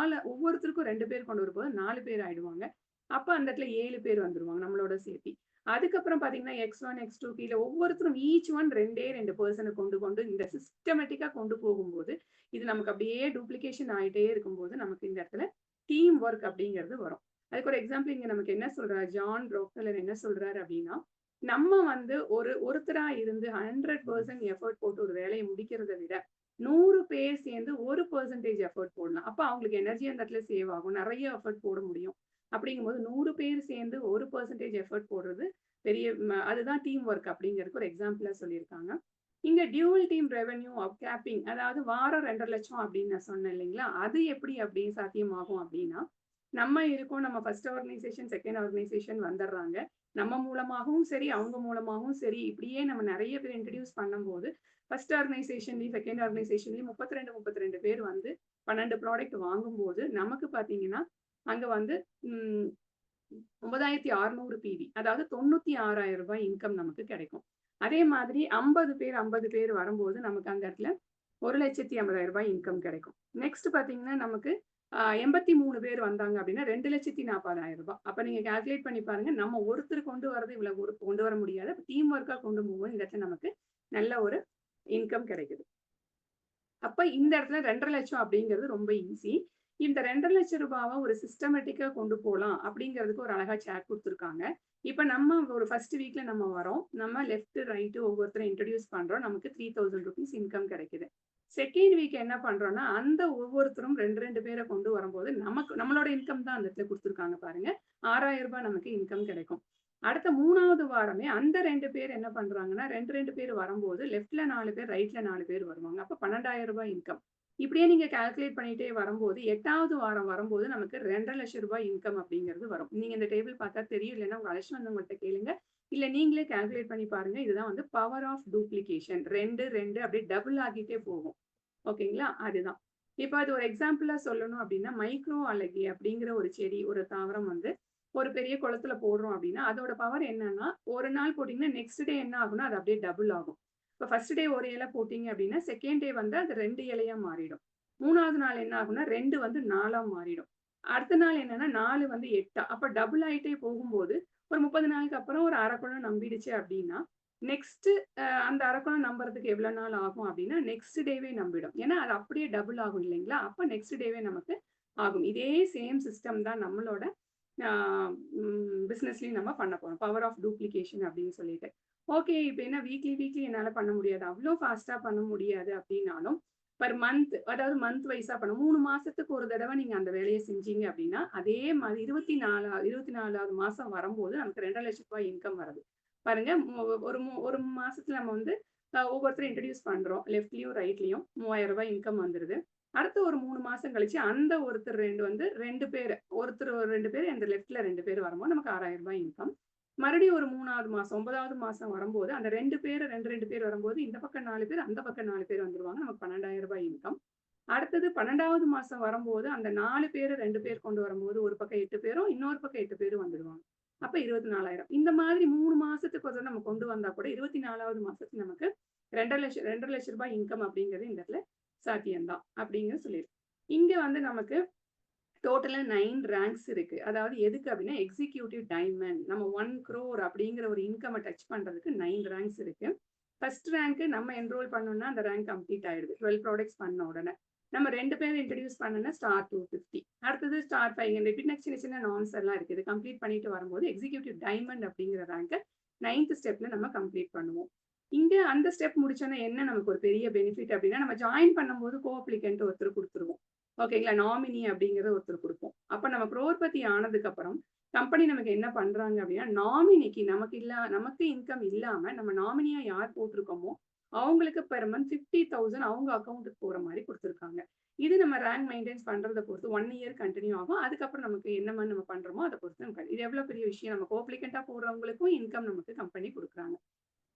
ஒவ்வொருத்தருக்கும் 2 பேர் கொண்டு வரும்போது 4 பேர் ஆயிடுவாங்க. அப்ப அந்த இடத்துல 7 பேர் வந்துருவாங்க நம்மளோட சேர்த்தி. அதுக்கப்புறம் பார்த்தீங்கன்னா, X1, X2 கீழ ஒவ்வொருத்தரும் ஈச் ஒன் 2 பெர்சன கொண்டு கொண்டு இந்த சிஸ்டமேட்டிக்கா கொண்டு போகும்போது, இது நமக்கு அப்படியே டூப்ளிகேஷன் ஆயிட்டே இருக்கும்போது, நமக்கு இந்த இடத்துல டீம் ஒர்க் அப்படிங்கிறது வரும். அதுக்கு ஒரு எக்ஸாம்பிள் இங்க நமக்கு என்ன சொல்றாரு, ஜான் ரோக்கலர் என்ன சொல்றாரு அப்படின்னா, நம்ம வந்து ஒருத்தரா இருந்து 100% எஃபோர்ட் போட்டு ஒரு வேலைய முடிக்கிறத விட, 100 பேர் சேர்ந்து 1% எஃபோர்ட் போடலாம். அப்ப அவங்களுக்கு எனர்ஜி அந்த இடத்துல சேவ் ஆகும். நெறைய எஃபோர்ட் போட முடியும். அப்படிங்கும்போது 100 பேர் சேர்ந்து 1% எஃபோர்ட் போடுறது பெரிய அதுதான் டீம் ஒர்க் அப்படிங்கிறதுக்கு ஒரு எக்ஸாம்பிளா சொல்லியிருக்காங்க. இங்க dual team revenue of capping அதாவது வாரம் 2,50,000 அப்படின்னு நான் சொன்னேன் இல்லைங்களா? அது எப்படி அப்படி சாத்தியமாகும் அப்படின்னா, நம்ம இருக்கோம். நம்ம ஃபர்ஸ்ட் ஆர்கனைசேஷன், செகண்ட் ஆர்கனைசேஷன் வந்துடுறாங்க. நம்ம மூலமாகவும் சரி, அவங்க மூலமாகவும் சரி, இப்படியே நம்ம நெறைய பேர் இன்ட்ரோடியூஸ் பண்ணும்போது, ஃபர்ஸ்ட் ஆர்கனைசேஷன்லயும், செகண்ட் ஆர்கனைசேஷன்லயும் 32 பேர் வந்து 12 ப்ராடக்ட் வாங்கும்போது, நமக்கு பார்த்தீங்கன்னா, அங்க வந்து ம் 9600 பிவி. அதாவது ரூ. 96,000 இன்கம் நமக்கு கிடைக்கும். அதே மாதிரி 50 பேர் வரும்போது நமக்கு அந்த இடத்துல ரூ. 1,50,000 இன்கம் கிடைக்கும். நெக்ஸ்ட் பார்த்தீங்கன்னா, நமக்கு 83 பேர் வந்தாங்க அப்படின்னா ரூ. 2,40,000. அப்ப நீங்க கால்குலேட் பண்ணி பாருங்க. நம்ம ஒருத்தர் கொண்டு வரது இவ்வளவு கொண்டு வர முடியாது. டீம் ஒர்க்கா கொண்டு போகும்போது இந்த இடத்துல நமக்கு நல்ல ஒரு இன்கம் கிடைக்குது. அப்ப இந்த இடத்துல 2,50,000 அப்படிங்கிறது ரொம்ப ஈஸி. இந்த ரூ. 2,50,000 ஒரு சிஸ்டமேட்டிக்கா கொண்டு போலாம் அப்படிங்கிறதுக்கு ஒரு அழகா சார்ட் குடுத்துருக்காங்க. இப்ப நம்ம ஒரு ஃபர்ஸ்ட் வீக்ல நம்ம வரோம். நம்ம லெஃப்ட், ரைட் ஒவ்வொருத்தர இன்ட்ரோடியூஸ் பண்றோம். நமக்கு ₹3,000 இன்கம் கிடைக்குது. செகண்ட் வீக் என்ன பண்றோம்னா, அந்த ஒவ்வொருத்தரும் 2 பேர கொண்டு வரும்போது நம்மளோட இன்கம் தான் அந்த இடத்துல குடுத்துருக்காங்க பாருங்க. ரூ. 6,000 நமக்கு இன்கம் கிடைக்கும். அடுத்த 3வது வாரமே அந்த 2 பேர் என்ன பண்றாங்கன்னா, 2 பேர் வரும்போது லெஃப்ட்ல 4 பேர், ரைட்ல 4 பேர் வருவாங்க. அப்ப ரூ. 12,000 இன்கம். இப்படியே நீங்க கால்குலேட் பண்ணிட்டே வரும்போது 8வது வாரம் வரும்போது நமக்கு ரூ. 2,50,000 இன்கம் அப்படிங்கிறது வரும். நீங்க இந்த டேபிள் பார்த்தா தெரியும். இல்லன்னா உங்க அழைச்சிட்டு வந்தவங்கள்ட்ட கேளுங்க. இல்ல நீங்களே கால்குலேட் பண்ணி பாருங்க. இதுதான் வந்து பவர் ஆஃப் டூப்ளிகேஷன். 2 அப்படியே டபுள் ஆகிட்டே போகும். ஓகேங்களா? அதுதான். இப்ப அது ஒரு எக்ஸாம்பிளா சொல்லணும் அப்படின்னா, மைக்ரோ அல்கே அப்படிங்கிற ஒரு செடி, ஒரு தாவரம் வந்து ஒரு பெரிய குளத்துல போடுறோம் அப்படின்னா, அதோட பவர் என்னன்னா, ஒரு நாள் போட்டீங்கன்னா, நெக்ஸ்ட் டே என்ன ஆகும்னா, அது அப்படியே டபுள் ஆகும். இப்ப ஃபர்ஸ்ட் டே ஒரு இலை போட்டீங்க அப்படின்னா, செகண்ட் டே வந்து அது 2 இலையா மாறிடும். 3வது நாள் என்ன ஆகும்னா, 2 வந்து 4ஆ மாறிடும். அடுத்த நாள் என்னன்னா, 4 வந்து 8ஆ. அப்ப டபுள் ஆயிட்டே போகும்போது, ஒரு 30 நாளுக்கு அப்புறம் ஒரு அரை குழம் நம்பிடுச்சு அப்படின்னா, நெக்ஸ்ட் அந்த அரை குழம் நம்புறதுக்கு எவ்வளோ நாள் ஆகும் அப்படின்னா, நெக்ஸ்ட் டேவே நம்பிடும். ஏன்னா, அது அப்படியே டபுள் ஆகும் இல்லைங்களா? அப்ப நெக்ஸ்ட் டேவே நமக்கு ஆகும். இதே சேம் சிஸ்டம் தான் நம்மளோட ஆ பிசினஸ்லயும் நம்ம பண்ண போறோம். பவர் ஆஃப் டூப்ளிகேஷன் அப்படின்னு சொல்லிட்டு. ஓகே. இப்ப என்ன வீக்லி வீக்லி என்னால பண்ண முடியாது. அவ்ளோ ஃபாஸ்ட்டா பண்ண முடியாது அப்படின்னாலும், பெர் மந்த் அதாவது மந்த் வைஸா பண்ணணும். 3 மாசத்துக்கு ஒரு தடவ நீங்க அந்த வேலைய செஞ்சீங்க அப்படின்னா, அதே மாரி 24வது மாசம் வரும்போது நமக்கு ரூ. 2,00,000 இன்கம் வருது. பாருங்க ஒரு மாசத்துல நம்ம வந்து ஒவ்வொருத்தரும் இன்ட்ரோடியூஸ் பண்றோம். லெஃப்ட்லயும், ரைட்லயும் ரூ. 3,000 இன்கம் வந்துருது. அடுத்து ஒரு 3 மாசம் கழிச்சு அந்த ஒருத்தர் 2 பேரு ஒருத்தர் 2 பேர் அந்த லெஃப்ட்ல 2 பேர் வரும்போது நமக்கு ரூ. 6,000 இன்கம். மறுபடியும் ஒரு 3வது மாசம் 9வது மாசம் வரும்போது அந்த 2 பேர் 2 பேர் வரும்போது இந்த பக்கம் 4 பேர், அந்த பக்கம் 4 பேர் வந்துருவாங்க. நமக்கு ரூ. 12,000 இன்கம். அடுத்தது 12வது மாசம் வரும்போது அந்த 4 பேரு 2 பேர் கொண்டு வரும்போது ஒரு பக்கம் 8 பேரும், இன்னொரு பக்கம் 8 பேரும் வந்துடுவாங்க. அப்ப 24,000. இந்த மாதிரி 3 மாசத்துக்கு ஒரு தடவ நம்ம கொண்டு வந்தா கூட 24வது மாசத்துக்கு நமக்கு ரூ. 2,00,000 இன்கம் அப்படிங்கிறது இந்த இடத்துல சாத்தியம் தான் அப்படின்னு சொல்லியிருக்கு. இங்க வந்து நமக்கு டோட்டலா 9 ரேங்க்ஸ் இருக்கு. அதாவது எதுக்கு அப்படின்னா, எக்ஸிக்யூட்டிவ் டைமண்ட். நம்ம 1 crore அப்படிங்கிற ஒரு இன்கம்ம டச் பண்றதுக்கு 9 ரேங்க்ஸ் இருக்கு. ஃபர்ஸ்ட் ரேங்க் நம்ம என்ரோல் பண்ணோம்னா, அந்த ரேங்க் கம்ப்ளீட் ஆயிடுது. 12 ப்ராடக்ட்ஸ் பண்ண உடனே. நம்ம 2 பேர் இன்ட்ரோடியூஸ் பண்ணோம்னா ஸ்டார் 250. அடுத்தது ஸ்டார் 500. இப்படின்னு சின்ன சின்ன நார்ம்ஸ் எல்லாம் இருக்கு. இது கம்ப்ளீட் பண்ணிட்டு வரும்போது, எக்ஸிக்யூட்டிவ் டைமண்ட் அப்படிங்கிற ரேங்க 9த் ஸ்டெப்ல நம்ம கம்ப்ளீட் பண்ணுவோம். இங்க அந்த ஸ்டெப் முடிச்சோனே என்ன நமக்கு ஒரு பெரிய பெனிஃபிட் அப்படின்னா, நம்ம ஜாயின் பண்ணும்போது கோ அப்ளிகன்ட் ஒருத்தர் குடுத்துருவோம். ஓகேங்களா? நாமினி அப்படிங்கிறத ஒருத்தர் குடுப்போம். அப்ப நம்ம குரோர்பதி ஆனதுக்கு அப்புறம், கம்பெனி நமக்கு என்ன பண்றாங்க அப்படின்னா, நாமினிக்கு நமக்கு இன்கம் இல்லாம, நம்ம நாமினியா யார் போட்டிருக்கோமோ, அவங்களுக்கு பெர் மந்த் 50,000 அவங்க அக்கவுண்ட்க்கு போற மாரி குடுத்துருக்காங்க. இது நம்ம ரேங்க் மெயின்டெயின் பண்றத பொறுத்து 1 இயர் கன்டின்யூ ஆகும். அதுக்கப்புறம் நமக்கு என்ன மாரி நம்ம பண்றோமோ, அத பொறுத்து நமக்கு இது எவ்வளோ பெரிய விஷயம். நம்ம கோப்ளிகன்ட்டா போடுறவங்களுக்கும் இன்கம் நமக்கு கம்பெனி குடுக்குறாங்க.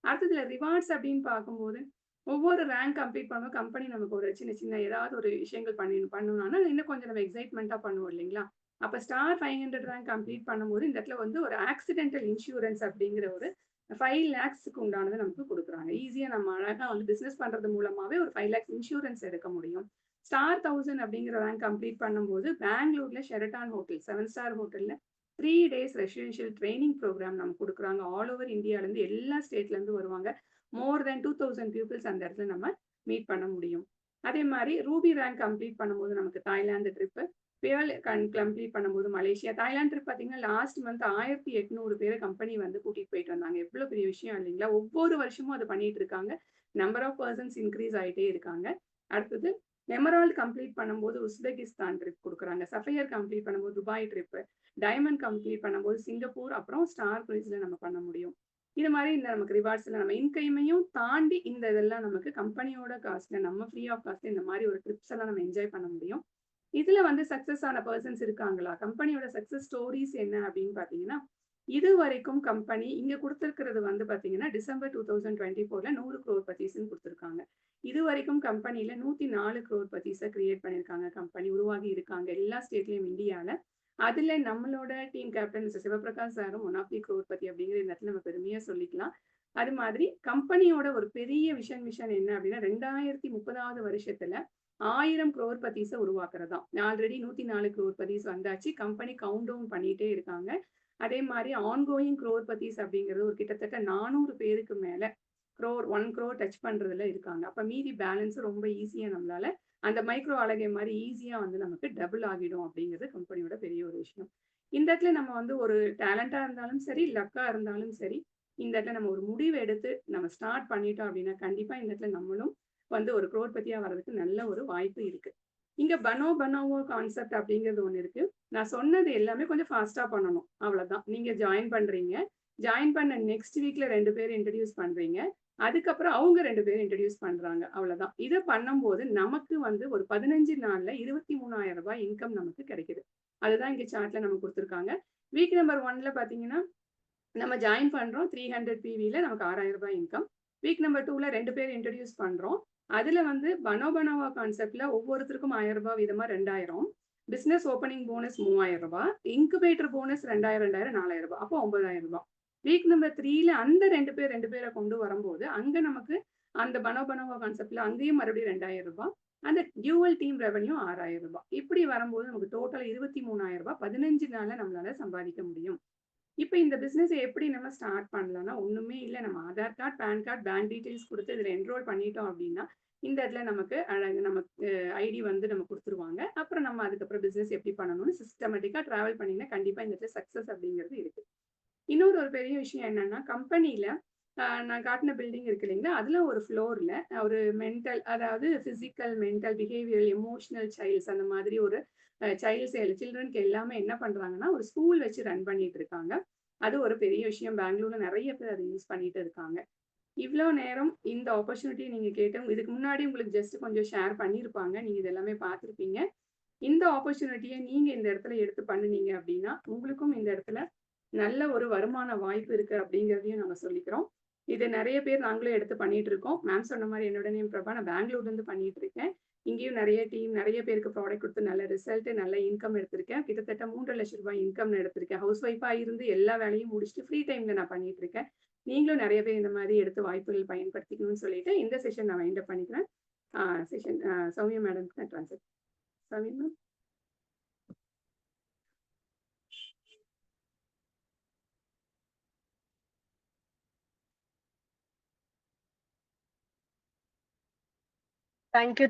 அடுத்ததுல ரிவார்ட்ஸ் அப்படின்னு பார்க்கும்போது, ஒவ்வொரு ரேங்க் கம்ப்ளீட் பண்ணும்போது கம்பெனி நமக்கு ஒரு சின்ன சின்ன ஏதாவது ஒரு விஷயங்கள் பண்ணணும்னா, இன்னும் கொஞ்சம் நம்ம எக்ஸைட்மென்ட்டா பண்ணுவோம் இல்லைங்களா? அப்ப ஸ்டார் 500 ரேங்க் கம்ப்ளீட் பண்ணும்போது, இந்த இடத்துல வந்து ஒரு ஆக்சிடென்டல் இன்சூரன்ஸ் அப்படிங்கிற ஒரு 5 லேக்ஸ்க்கு உண்டானது நமக்கு குடுக்குறாங்க. ஈஸியா நம்ம அழகா வந்து பிசினஸ் பண்றது மூலமாவே ஒரு 5 லேக்ஸ் இன்சூரன்ஸ் எடுக்க முடியும். ஸ்டார் 1000 அப்படிங்கிற ரேங்க் கம்ப்ளீட் பண்ணும்போது, பெங்களூர்ல ஷெரட்டான் ஹோட்டல் 7 ஸ்டார் ஹோட்டல்ல 3 டேஸ் ரெசிடென்ஷியல் ட்ரெய்னிங் புரோகிராம் நமக்கு குடுக்குறாங்க. ஆல் ஓவர் இந்தியாலருந்து எல்லா ஸ்டேட்லருந்து வருவாங்க. மோர் தென் 2000 பீப்பிள்ஸ் அந்த இடத்துல நம்ம மீட் பண்ண முடியும். அதே மாரி ரூபி ரேங்க் கம்ப்ளீட் பண்ணும்போது நமக்கு தாய்லாந்து ட்ரிப்பு, பியர்ல் கம்ப்ளீட் பண்ணும்போது மலேசியா. தாய்லாந்து ட்ரிப் பார்த்தீங்கன்னா, லாஸ்ட் மந்த் 1800 பேர கம்பெனி வந்து கூட்டிட்டு போயிட்டு வந்தாங்க. எவ்ளோ பெரிய விஷயம் இல்லைங்களா? ஒவ்வொரு வருஷமும் அத பண்ணிட்டு இருக்காங்க. நம்பர் ஆஃப் பெர்சன்ஸ் இன்கிரீஸ் ஆயிட்டே இருக்காங்க. அடுத்தது எமரால்ட் கம்ப்ளீட் பண்ணும்போது உஸ்பெகிஸ்தான் ட்ரிப் குடுக்குறாங்க. சஃபயர் கம்ப்ளீட் பண்ணும்போது துபாய் ட்ரிப்பு, டைமண்ட் கம்ப்ளீட் பண்ணும்போது சிங்கப்பூர், அப்புறம் ஸ்டார் க்ரூஸ்ல நம்ம பண்ண முடியும். இது மாரி இந்த நமக்கு ரிவார்ட்ஸ்ல நம்ம இன்கைமையும் தாண்டி இந்த இதெல்லாம் நமக்கு கம்பெனியோட காஸ்ட்ல நம்ம ஃப்ரீ ஆஃப் காஸ்ட்ல இந்த மாரி ஒரு ட்ரிப்ஸ் எல்லாம் நம்ம என்ஜாய் பண்ண முடியும். இதுல வந்து சக்சஸ் ஆன பெர்சன்ஸ் இருக்காங்களா? கம்பெனியோட சக்சஸ் ஸ்டோரீஸ் என்ன அப்படின்னு பார்த்தீங்கன்னா, இதுவரைக்கும் கம்பெனி இங்க குடுத்திருக்கிறது வந்து பார்த்தீங்கன்னா, டிசம்பர் 2024ல 100 crorepatiesன்னு குடுத்திருக்காங்க. இதுவரைக்கும் கம்பெனில 104 crorepatiesஅ கிரியேட் பண்ணியிருக்காங்க. கம்பெனி உருவாகி இருக்காங்க. எல்லா ஸ்டேட்லயும் இந்தியால. அதுல நம்மளோட டீம் கேப்டன் மிஸ்டர் சிவபிரகாஷ் சாரும் ஒன் ஆஃப் தி crorepati அப்படிங்கிற இந்த இடத்துல நம்ம பெருமையா சொல்லிக்கலாம். அது மாதிரி கம்பெனியோட ஒரு பெரிய விஷன் என்ன அப்படின்னா, 2030வது வருஷத்துல 1000 crorepatiesஅ உருவாக்குறதாம். ஆல்ரெடி 104 crorepaties வந்தாச்சு. கம்பெனி கவுண்ட் டவுன் பண்ணிட்டே இருக்காங்க. அதே மாரி ஆன்கோயிங் crorepaties அப்படிங்கிறது ஒரு கிட்டத்தட்ட 400 பேருக்கு மேல 1 crore டச் பண்றதுல இருக்காங்க. அப்ப மீதி பேலன்ஸ் ரொம்ப ஈஸியா நம்மளால அந்த மைக்ரோ அலகை மாரி ஈஸியா வந்து நமக்கு டபுள் ஆகிடும் அப்படிங்கிறது கம்பெனியோட பெரிய ஒரு விஷயம். இந்த இடத்துல நம்ம வந்து ஒரு டேலண்டா இருந்தாலும் சரி, லக்கா இருந்தாலும் சரி, இந்த இடத்துல நம்ம ஒரு முடிவு எடுத்து நம்ம ஸ்டார்ட் பண்ணிட்டோம் அப்படின்னா, கண்டிப்பா இந்த இடத்துல நம்மளும் வந்து ஒரு crorepatiயா வர்றதுக்கு நல்ல ஒரு வாய்ப்பு இருக்கு. இங்க பனோவோ கான்செப்ட் அப்படிங்கிறது ஒண்ணு இருக்கு. நான் சொன்னது எல்லாமே கொஞ்சம் ஃபாஸ்ட்டா பண்ணணும். அவ்வளதான். நீங்க ஜாயின் பண்றீங்க. ஜாயின் பண்ண நெக்ஸ்ட் வீக்ல 2 பேர் இன்ட்ரோடியூஸ் பண்றீங்க. அதுக்கப்புறம் அவங்க 2 பேரும் இன்ட்ரோடியூஸ் பண்றாங்க. அவ்வளதான். இத பண்ணும்போது நமக்கு வந்து ஒரு 15 நாள்ல ரூ. 23,000 இன்கம் நமக்கு கிடைக்குது. அதுதான் இங்க சார்ட்ல நமக்கு குடுத்துருக்காங்க. வீக் நம்பர் 1ல பார்த்தீங்கன்னா, நம்ம ஜாயின் பண்றோம். 300 பிவில நமக்கு ரூ. 6,000 இன்கம். வீக் நம்பர் 2ல 2 பேர் இன்ட்ரோடியூஸ் பண்றோம். அதுல வந்து பனோபனோவா கான்செப்ட்ல ஒவ்வொருத்தருக்கும் 1000 ரூபாய் வீதமா 2000, பிசினஸ் ஓப்பனிங் போனஸ் 3000 ரூபாய், இன்குபேட்டர் போனஸ் 2000 2000 4000 ரூபாய். அப்போ 9000 ரூபாய். வீக் நம்பர் 3ல அந்த 2 பேரை கொண்டு வரும்போது அங்க நமக்கு அந்த பனோபனோவா கான்செப்ட்ல அங்கேயும் மறுபடியும் 2000 ரூபாய், அந்த டியூவல் டீம் ரெவன்யூ 6000 ரூபாய். இப்படி வரும்போது நமக்கு டோட்டல் 23000 ரூபாய் 15 நாள்ல நம்மளால சம்பாதிக்க முடியும். இப்ப இந்த பிசினஸ் எப்படி நம்ம ஸ்டார்ட் பண்ணலாம்னா, ஒண்ணுமே இல்ல. நம்ம Aadhaar card, PAN card, bank details குடுத்து இதுல என்ரோல் பண்ணிட்டோம் அப்படின்னா, இந்த இடத்துல நமக்கு நமக்கு ஐடி வந்து நம்ம குடுத்துருவாங்க. அப்புறம் நம்ம அதுக்கப்புறம் பிசினஸ் எப்படி பண்ணணும்னு சிஸ்டமேட்டிக்கா டிராவல் பண்ணீங்கன்னா, கண்டிப்பா இந்த இடத்துல சக்சஸ் அப்படிங்கிறது இருக்கு. இன்னொரு ஒரு பெரிய விஷயம் என்னன்னா, கம்பெனில நான் காட்டுன பில்டிங் இருக்கு இல்லைங்களா? அதுல ஒரு ஃப்ளோர்ல ஒரு மென்டல் அதாவது physical, mental, behavioural, emotional child's அந்த மாதிரி ஒரு சில்ட்ரனுக்கு எல்லாமே என்ன பண்றாங்கன்னா, ஒரு ஸ்கூல் வச்சு ரன் பண்ணிட்டு இருக்காங்க. அது ஒரு பெரிய விஷயம். பெங்களூர்ல நெறைய பேர் அத யூஸ் பண்ணிட்டு இருக்காங்க. இவ்ளோ நேரம் இந்த ஆப்பர்ச்சுனிட்டி நீங்க கேட்டோம். இதுக்கு முன்னாடி உங்களுக்கு ஜஸ்ட் கொஞ்சம் ஷேர் பண்ணியிருப்பாங்க. நீங்க இது எல்லாமே பார்த்திருப்பீங்க. இந்த ஆப்பர்ச்சுனிட்டிய நீங்க இந்த இடத்துல எடுத்து பண்ணுனீங்க அப்படின்னா, உங்களுக்கும் இந்த இடத்துல நல்ல ஒரு வருமான வாய்ப்பு இருக்கு அப்படிங்கிறதையும் நாங்க சொல்லிக்கிறோம். இது நெறைய பேர் நாங்களும் எடுத்து பண்ணிட்டு இருக்கோம். மேம் சொன்ன மாரி என்னோட நேம் பிரபா. நான் பெங்களூர்ல இருந்து பண்ணிட்டு இருக்கேன். இங்கேயும் நெறைய டீம், நெறைய பேருக்கு ப்ராடக்ட் குடுத்து நல்ல ரிசல்ட், நல்ல இன்கம் எடுத்திருக்கேன். கிட்டத்தட்ட 3,00,000 ரூபாய் இன்கம் எடுத்திருக்கேன். ஹவுஸ் ஒய்ஃபா இருந்து எல்லா வேலையும் முடிச்சுட்டு ஃப்ரீ டைம்ல நான் பண்ணிட்டு இருக்கேன். நீங்களும் நெறைய பேர் இந்த மாரி எடுத்து வாய்ப்புகள் பயன்படுத்திக்கணும்னு சொல்லிட்டு, இந்த செஷன் நான் வைண்ட் அப் பண்ணிக்கிறேன். செஷன் சௌமியா மேடம்க்கு நான் transfer. Soumya ma'am.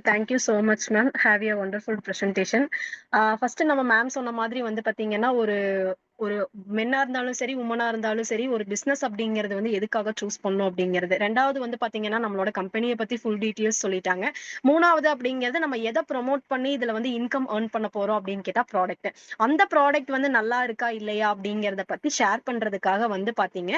Thank you so much ma'am. Have a wonderful presentation. First நம்ம மேம் சொன்ன மாதிரி வந்து பாத்தீங்கன்னா, ஒரு ஒரு மென்னா இருந்தாலும் சரி, உமனா இருந்தாலும் சரி, ஒரு பிசினஸ் அப்படிங்கிறது வந்து எதுக்காக சூஸ் பண்ணும் அப்படிங்கிறது. ரெண்டாவது வந்து பாத்தீங்கன்னா, நம்மளோட கம்பெனியை பத்தி ஃபுல் டீட்டெயில்ஸ் சொல்லிட்டாங்க. மூணாவது அப்படிங்கிறது நம்ம எதை ப்ரொமோட் பண்ணி இதுல வந்து இன்கம் ஏர்ன் பண்ண போறோம் அப்படின்னு கேட்டா ப்ராடக்ட். அந்த ப்ராடக்ட் வந்து நல்லா இருக்கா இல்லையா அப்படிங்கறத பத்தி ஷேர் பண்றதுக்காக வந்து பாத்தீங்க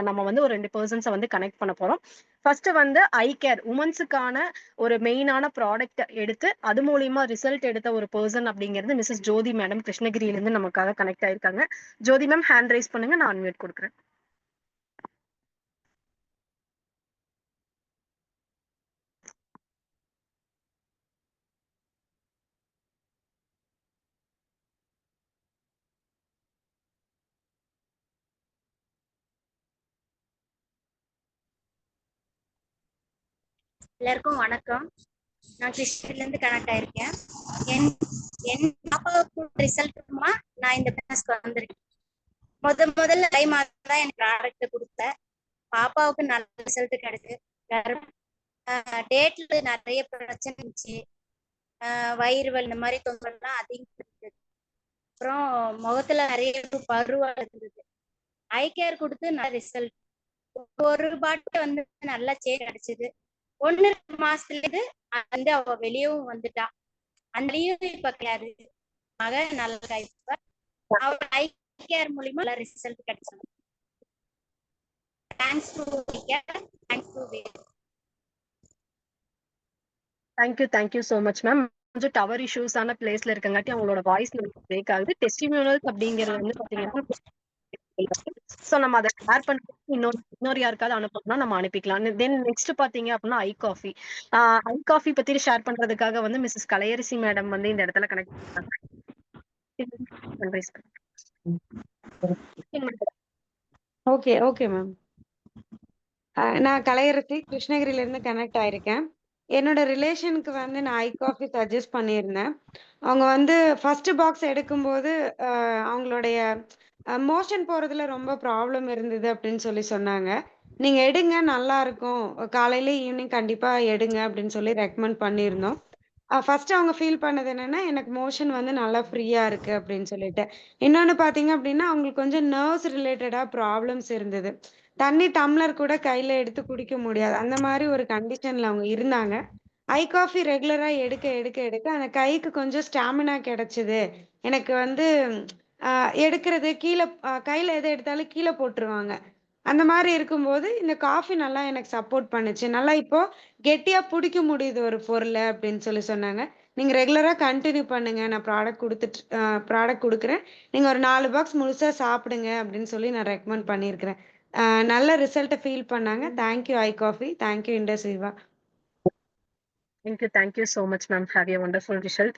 நம்ம வந்து ஒரு 2 பர்சன்ஸை வந்து கனெக்ட் பண்ண போறோம். ஃபர்ஸ்ட் வந்து ஐ கேர் உமன்ஸுக்கான ஒரு மெயினான ப்ராடக்ட் எடுத்து அது மூலியமா ரிசல்ட் எடுத்த ஒரு பர்சன் அப்படிங்கிறது மிஸ்ஸஸ் ஜோதி மேடம் கிருஷ்ணகிரியில இருந்து நமக்காக கனெக்ட் ஆயிருக்காங்க. ஜோதி மேம் ஹேண்ட் ரைஸ் பண்ணுங்க, நான் அன்மியூட் கொடுக்குறேன். எல்லாருக்கும் வணக்கம். நான் கிருஷ்ணகிரில இருந்து கனெக்ட் ஆயிருக்கேன். என் என் பாப்பாவுக்கு ரிசல்ட்டுமா நான் இந்த பிசினஸ்க்கு வந்திருக்கேன். முதல்ல தை மாதம் தான் எனக்கு ப்ராடக்ட் கொடுத்தேன். பாப்பாவுக்கு நல்ல ரிசல்ட் கிடைச்சு. டேட்ல நிறைய பிரச்சனை இருந்துச்சு. வயிறு வலி இந்த மாதிரி தொந்தரவுலாம் அதிகம் இருந்தது. அப்புறம் முகத்துல நிறைய பருவா இருந்தது. ஐ கேர் கொடுத்து நல்ல ரிசல்ட். ஒரு பாட்டு வந்து நல்லா சேஞ்ச் கிடைச்சது. 1-2 மாசத்துல இருந்து வந்து அவ வெளியவும் வந்துட்டா. அந்த லீவ் இப்ப கிடையாது. மக நல்ல இப்ப அவ ஐ கேர் மூலியமா நல்ல ரிசல்ட் கிடைச்சது. Thanks to thank you so much ma'am. கொஞ்சம் டவர் இஷ்யூஸான பிளேஸ்ல இருக்கங்காட்டி அவங்களோட வாய்ஸ் பிரேக் ஆகுது. டெஸ்டிமியூனல்ஸ் அப்படிங்கிறது வந்து பாத்தீங்கன்னா சோ நம்ம அதை ஷேர் பண்ணி இன்னொரு யாருக்காவது அனுப்பணும்னா நம்ம அனுப்பிக்கலாம். தென் நெக்ஸ்ட் பாத்தீங்க அப்படின்னா ஐ காஃபி. ஐ காஃபி பத்தி ஷேர் பண்றதுக்காக வந்து மிஸ்ஸஸ் கலையரசி மேடம் வந்து இந்த இடத்துல கனெக்ட் பண்ணாங்க. Okay ma'am. நான் கலையரசி கிருஷ்ணகிரில இருந்து கனெக்ட் ஆயிருக்கேன். என்னோட ரிலேஷனுக்கு வந்து நான் ஐ காஃபி சஜஸ்ட் பண்ணியிருந்தேன். அவங்க வந்து ஃபர்ஸ்ட் பாக்ஸ் எடுக்கும்போது அவங்களுடைய மோஷன் போறதுல ரொம்ப ப்ராப்ளம் இருந்தது அப்படின்னு சொன்னாங்க. நீங்க எடுங்க நல்லா இருக்கும், காலையில ஈவினிங் கண்டிப்பா எடுங்க அப்படின்னு சொல்லி ரெக்கமெண்ட் பண்ணியிருந்தோம். ஃபர்ஸ்ட் அவங்க ஃபீல் பண்ணது என்னன்னா, எனக்கு மோஷன் வந்து நல்லா ஃப்ரீயா இருக்கு அப்படின்னு சொல்லிட்டு. இன்னொன்னு பார்த்தீங்க அப்படின்னா, அவங்களுக்கு கொஞ்சம் நர்வ்ஸ் ரிலேட்டடா ப்ராப்ளம்ஸ் இருந்தது. தண்ணி டம்ளர் கூட கையில எடுத்து குடிக்க முடியாது. அந்த மாரி ஒரு கண்டிஷன்ல அவங்க இருந்தாங்க. ஐ காஃபி ரெகுலரா எடுக்க அந்த கைக்கு கொஞ்சம் ஸ்டாமினா கிடைச்சது. எனக்கு வந்து எடுக்கிறது கீழ கையில எத எடுத்தாலும் கீழ போட்டுருவாங்க. அந்த மாரி இருக்கும்போது, இந்த காஃபி நல்லா எனக்கு சப்போர்ட் பண்ணுச்சு. நல்லா இப்போ கெட்டியா புடிக்க முடியுது ஒரு பொருள அப்படின்னு சொன்னாங்க. நீங்க ரெகுலரா கன்டின்யூ பண்ணுங்க. நான் ப்ராடக்ட் குடுக்குறேன். நீங்க ஒரு 4 பாக்ஸ் முழுசா சாப்பிடுங்க அப்படின்னு சொல்லி நான் ரெக்கமெண்ட் பண்ணியிருக்கிறேன். நல்ல ரிசல்ட்ட ஃபீல் பண்ணாங்க. Thank you I coffee. Thank you Indus Viva. Thank you so much ma'am. Have a wonderful result.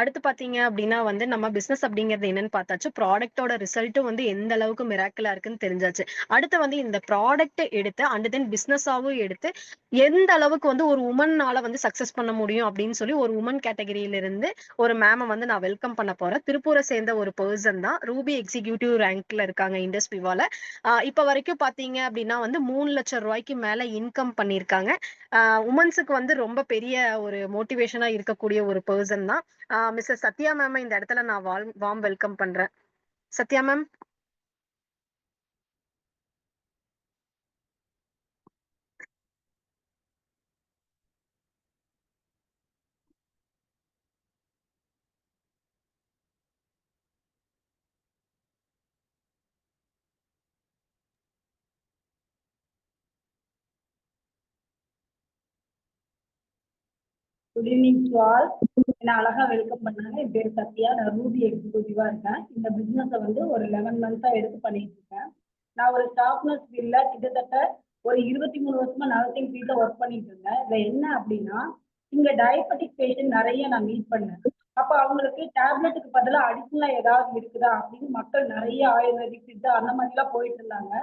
அடுத்து பார்த்தீங்க அப்படின்னா வந்து நம்ம பிசினஸ் அப்படிங்கிறது என்னன்னு பார்த்தாச்சு. ப்ராடக்ட்டோட ரிசல்ட்டும் வந்து எந்த அளவுக்கு மிராக்கிளா இருக்குன்னு தெரிஞ்சாச்சு. அடுத்து வந்து இந்த ப்ராடக்ட் எடுத்து அண்ட் தென் பிசினஸாவும் எடுத்து எந்த அளவுக்கு வந்து ஒரு உமன்னால வந்து சக்சஸ் பண்ண முடியும் அப்படின்னு சொல்லி ஒரு உமன் கேட்டகரியில இருந்து ஒரு மேம வந்து நான் வெல்கம் பண்ண போறேன். திருப்பூரை சேர்ந்த ஒரு பர்சன் தான். ரூபி எக்ஸிக்யூட்டிவ் ரேங்க்ல இருக்காங்க இண்டஸ்ட்ரிவால. இப்ப வரைக்கும் பாத்தீங்க அப்படின்னா வந்து 3 லட்சம் ரூபாய்க்கு மேல இன்கம் பண்ணிருக்காங்க. உமன்ஸுக்கு வந்து ரொம்ப பெரிய ஒரு மோட்டிவேஷனா இருக்கக்கூடிய ஒரு பர்சன் தான். மிஸ்டர் சத்யா மேம் இந்த இடத்துல நான் வார்ம் வெல்கம் பண்றேன். Sathya ma'am. Good evening to all. என்ன அழகா வெல்கம் பண்ணாங்க. என் பேர் சத்யா. நான் ரூபி எக்ஸிக்யூட்டிவா இருக்கேன். இந்த பிசினஸை வந்து ஒரு 11 மந்த்ஸா எடுத்து பண்ணிட்டு இருக்கேன். நான் ஒரு ஸ்டாஃப் நர்ஸ் ஃபீல்ட்ல கிட்டத்தட்ட ஒரு 23 வருஷமா நர்சிங் ஃபீல்ட்ல ஒர்க் பண்ணிட்டு இருந்தேன். இதுல என்ன அப்படின்னா இங்க டயபெட்டிக் பேஷண்ட் நிறைய நான் மீட் பண்ணேன். அப்ப அவங்களுக்கு டேப்லெட்டுக்கு பதிலாக அடிஷனலா ஏதாவது இருக்குதா அப்படின்னு மக்கள் நிறைய ஆயுர்வேதிக் சித்தா அந்த மாதிரி எல்லாம் போயிட்டு இருந்தாங்க.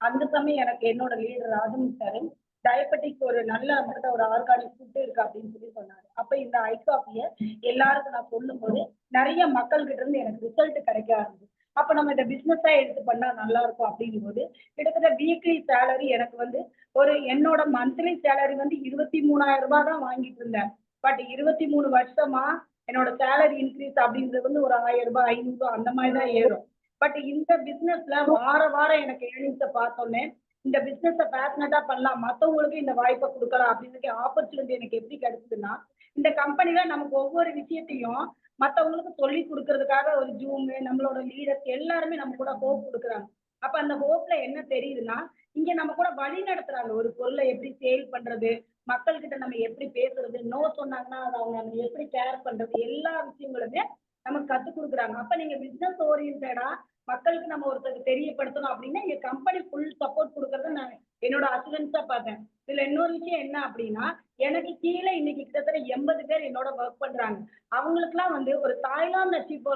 அந்த சமயம் எனக்கு என்னோட லீடர் ராஜம் சார் டயபெட்டிக் ஒரு நல்ல நம்மகிட்ட ஒரு ஆர்கானிக் ஃபுட் இருக்கு அப்படின்னு சொல்லி சொன்னாரு. அப்ப இந்த ஐ காஃபியை எல்லாருக்கும் நான் சொல்லும் போது நிறைய மக்கள் கிட்ட இருந்து எனக்கு ரிசல்ட் கிடைக்க ஆரம்பிச்சு. அப்ப நம்ம இந்த பிசினஸா எடுத்து பண்ணா நல்லா இருக்கும் அப்படிங்கும் போது கிட்டத்தட்ட வீக்லி சேலரி எனக்கு வந்து ஒரு என்னோட மந்த்லி சேலரி வந்து 23,000 ரூபாய் தான் வாங்கிட்டு இருந்தேன். பட் 23 வருஷமா என்னோட சேலரி இன்க்ரீஸ் அப்படின்றது வந்து ஒரு 1000 ரூபாய் 500 ரூபாய் அந்த மாதிரி தான் ஏறும். பட் இந்த பிசினஸ்ல வாரம் எனக்கு ஏர்னிங்ஸை பார்த்தோன்னே இந்த பிசினஸை பேஷனட்டா பண்ணலாம், மற்றவங்களுக்கு இந்த வாய்ப்பை கொடுக்கலாம் அப்படின்னு ஆப்பர்ச்சுனிட்டி எனக்கு எப்படி கிடைச்சதுன்னா இந்த கம்பெனில நமக்கு ஒவ்வொரு விஷயத்தையும் மற்றவங்களுக்கு சொல்லி கொடுக்கறதுக்காக ஒரு ஜூம் நம்மளோட லீடர்ஸ் எல்லாருமே நம்ம கூட ஹோப் கொடுக்குறாங்க. அப்ப அந்த ஹோப்ல என்ன தெரியுதுன்னா இங்க நம்ம கூட வழி நடத்துறாங்க. ஒரு பொருளை எப்படி சேல் பண்றது, மக்கள் கிட்ட நம்ம எப்படி பேசுறது, நோ சொன்னாங்கன்னா அதை அவங்க நம்ம எப்படி கேர் பண்றது, எல்லா விஷயங்களுமே நமக்கு கத்துக் கொடுக்குறாங்க. அப்ப நீங்க பிசினஸ் ஓரியன்டா மக்களுக்கு நம்ம ஒருத்தருக்கு தெரியப்படுத்தணும் அப்படின்னா எங்க கம்பெனி ஃபுல் சப்போர்ட் கொடுக்கறத நான் என்னோட அசூரன்ஸா பார்த்தேன். இதுல இன்னொரு விஷயம் என்ன அப்படின்னா எனக்கு கீழே இன்னைக்கு கிட்டத்தட்ட 80 பேர் என்னோட ஒர்க் பண்றாங்க. அவங்களுக்குலாம் வந்து ஒரு தாய்லாந்து அச்சீவ்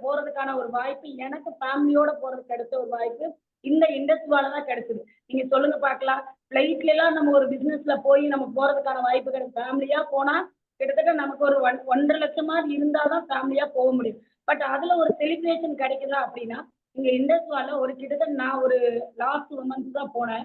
போறதுக்கான ஒரு வாய்ப்பு எனக்கு ஃபேமிலியோட போறதுக்கு கிடைச்ச ஒரு வாய்ப்பு இந்த இண்டஸ்ட்ரியால தான் கிடைச்சது. நீங்க சொல்லுங்க பார்க்கலாம். பிளைட்ல எல்லாம் நம்ம ஒரு பிசினஸ்ல போய் நம்ம போறதுக்கான வாய்ப்பு கிடைக்கும். ஃபேமிலியா போனா கிட்டத்தட்ட நமக்கு ஒரு 1.5 லட்சமாவது இருந்தாதான் ஃபேமிலியா போக முடியும். பட் அதுல ஒரு செலிப்ரேஷன் கிடைக்குதா அப்படின்னா இங்க இண்டஸ்ட்ரியால ஒரு கிட்டத்தட்ட நான் ஒரு லாஸ்ட் 1 மந்த் தான் போனேன்.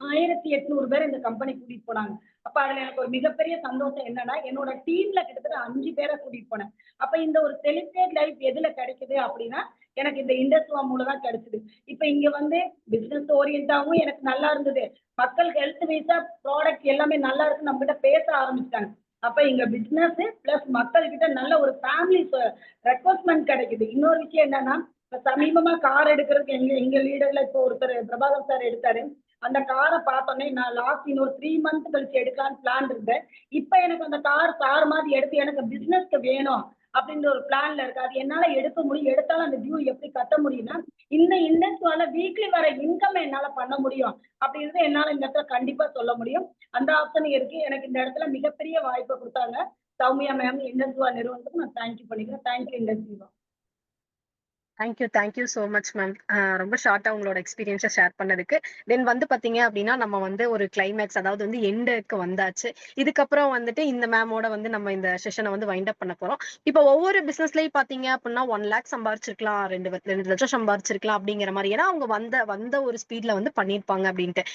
1800 பேர் இந்த கம்பெனி கூட்டிட்டு போனாங்க. அப்ப அதுல எனக்கு ஒரு மிகப்பெரிய சந்தோஷம் என்னன்னா என்னோட டீம்ல கிட்டத்தட்ட 5 பேரை கூட்டிட்டு போனேன். அப்ப இந்த ஒரு செலிப்ரேட் லைஃப் எதுல கிடைக்குது அப்படின்னா எனக்கு இந்த இண்டஸ்ட்ரி மூலம் தான் கிடைச்சது. இப்ப இங்க வந்து பிசினஸ் ஓரியன்டாவும் எனக்கு நல்லா இருந்தது. மக்கள் ஹெல்த் வைஸா ப்ராடக்ட் எல்லாமே நல்லா இருக்கு நம்ம கிட்ட பேச ஆரம்பிச்சிட்டாங்க. அப்ப இங்க பிசினஸ் பிளஸ் மக்கள் கிட்ட நல்ல ஒரு ஃபேமிலி ரெக்வஸ்ட்மெண்ட் கிடைக்குது. இன்னொரு விஷயம் என்னன்னா சமீபமா கார் எடுக்கிறதுக்கு எங்க லீடர்ல இப்போ ஒருத்தர் பிரபாகர் சார் எடுத்தாரு. அந்த காரை பார்த்தோன்னே நான் லாஸ்ட் இன்னொரு 3 மந்த் கழிச்சு எடுக்கலான்னு பிளான் இருந்தேன். இப்ப எனக்கு அந்த கார் மாதிரி எடுத்து எனக்கு பிசினஸ்க்கு வேணும் அப்படின்ற ஒரு பிளான்ல இருக்கு. அது என்னால எடுக்க முடியும். எடுத்தாலும் அந்த டியூ எப்படி கட்ட முடியும்னா இந்த இண்டஸ்ட்ரியால வீக்லி வர இன்கம் என்னால பண்ண முடியும் அப்படின்றது என்னால இந்த இடத்துல கண்டிப்பா சொல்ல முடியும். அந்த ஆப்ஷன் இருக்கு. எனக்கு இந்த இடத்துல மிகப்பெரிய வாய்ப்பை கொடுத்தாங்க சௌமியா மேம் இண்டஸ்ட்ரியா நிறுவனத்துக்கு நான் தேங்க்யூ பண்ணிக்கிறேன். தேங்க்யூ இண்டஸ்ட்ரியா. Thank you so much ma'am. ரொம்ப ஷார்ட்டா உங்களோட எக்ஸ்பீரியன்ஸை ஷேர் பண்ணதுக்கு. தென் வந்து பாத்தீங்க அப்படின்னா நம்ம வந்து ஒரு கிளைமேக்ஸ் அதாவது வந்து எண்டுக்கு வந்தாச்சு. இதுக்கப்புறம் வந்துட்டு இந்த மேமோட வந்து நம்ம இந்த செஷனை வந்து வைண்ட் அப் பண்ண போறோம். இப்போ ஒவ்வொரு பிசினஸ்லயும் பாத்தீங்க அப்படின்னா 1 லேக் சம்பாரிச்சிருக்கலாம், 2 லட்சம் சம்பாரிச்சிருக்கலாம் அப்படிங்கிற மாதிரி. ஏன்னா அவங்க வந்த ஒரு ஸ்பீட்ல வந்து பண்ணிருப்பாங்க அப்படின்ட்டு.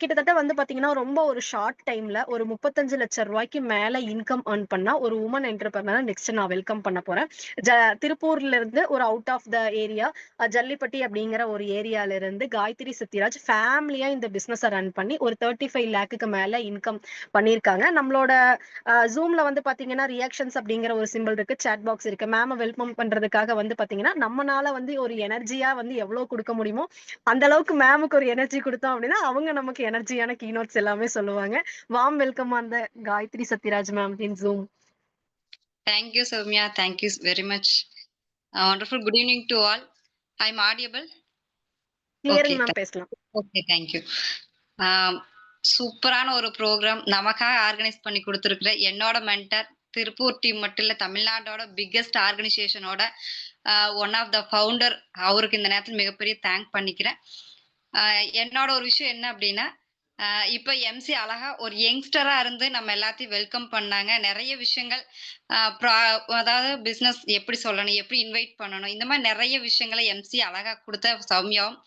கிட்டத்தட்ட வந்து பாத்தீங்கன்னா ரொம்ப ஒரு ஷார்ட் டைம்ல ஒரு 35 லட்சம் ரூபாய்க்கு மேல இன்கம் ஏர்ன் பண்ணா ஒரு உமன் என்டர்பிரனர் நெக்ஸ்ட் நான் வெல்கம் பண்ண போறேன். திருப்பூர்ல இருந்து ஒரு out of the area Jallipatti அப்படிங்கிற ஒரு ஏரியால இருந்து காயத்ரி சத்யராஜ் ஃபேமிலியா இந்த பிசினஸ் ரன் பண்ணி ஒரு 35 லேக்குக்கு மேல இன்கம் பண்ணிருக்காங்க. நம்மளோட ஜூம்ல வந்து பாத்தீங்கன்னா ரியாக்ஷன்ஸ் அப்படிங்கிற ஒரு சிம்பிள் இருக்கு, சாட் பாக்ஸ் இருக்கு. மேம வெல்கம் பண்றதுக்காக வந்து பாத்தீங்கன்னா நம்மனால வந்து ஒரு எனர்ஜியா வந்து எவ்வளவு கொடுக்க முடியுமோ அந்த அளவுக்கு மேமுக்கு ஒரு எனர்ஜி கொடுத்தோம் அப்படின்னா அவங்க நமக்கு எனர்ஜியான கீனோட்ஸ் எல்லாமே சொல்லுவாங்க. வார்ம் வெல்கம் அந்த Gayathri Sathyaraj ma'am in Zoom. Thank you, Soumya. Thank you very much. Wonderful. Good evening to all. I'm audible? Clear, ma'am. பேசலாம். Okay, thank you. சூப்பரான ஒரு ப்ரோக்ராம் நமக்காக ஆர்கனைஸ் பண்ணி கொடுத்துருக்குற என்னோட மென்டர் திருப்பூர் டீம் மட்டும் இல்ல தமிழ்நாட்டோட பிக்கெஸ்ட் ஆர்கனைசேஷனோட ஒன் ஆஃப் த ஃபவுண்டர், அவருக்கு இந்த நேரத்தில் மிகப்பெரிய தேங்க் பண்ணிக்கிறேன். என்னோட ஒரு விஷயம் என்ன அப்படின்னா, இப்ப எம்சி அழகா ஒரு யங்ஸ்டரா இருந்து நம்ம எல்லாத்தையும் வெல்கம் பண்ணாங்க. நிறைய விஷயங்கள் அதாவது பிசினஸ் எப்படி சொல்லணும், எப்படி இன்வைட் பண்ணணும், இந்த மாதிரி நிறைய விஷயங்களை எம்சி அழகா கொடுத்த சௌமியாவும்,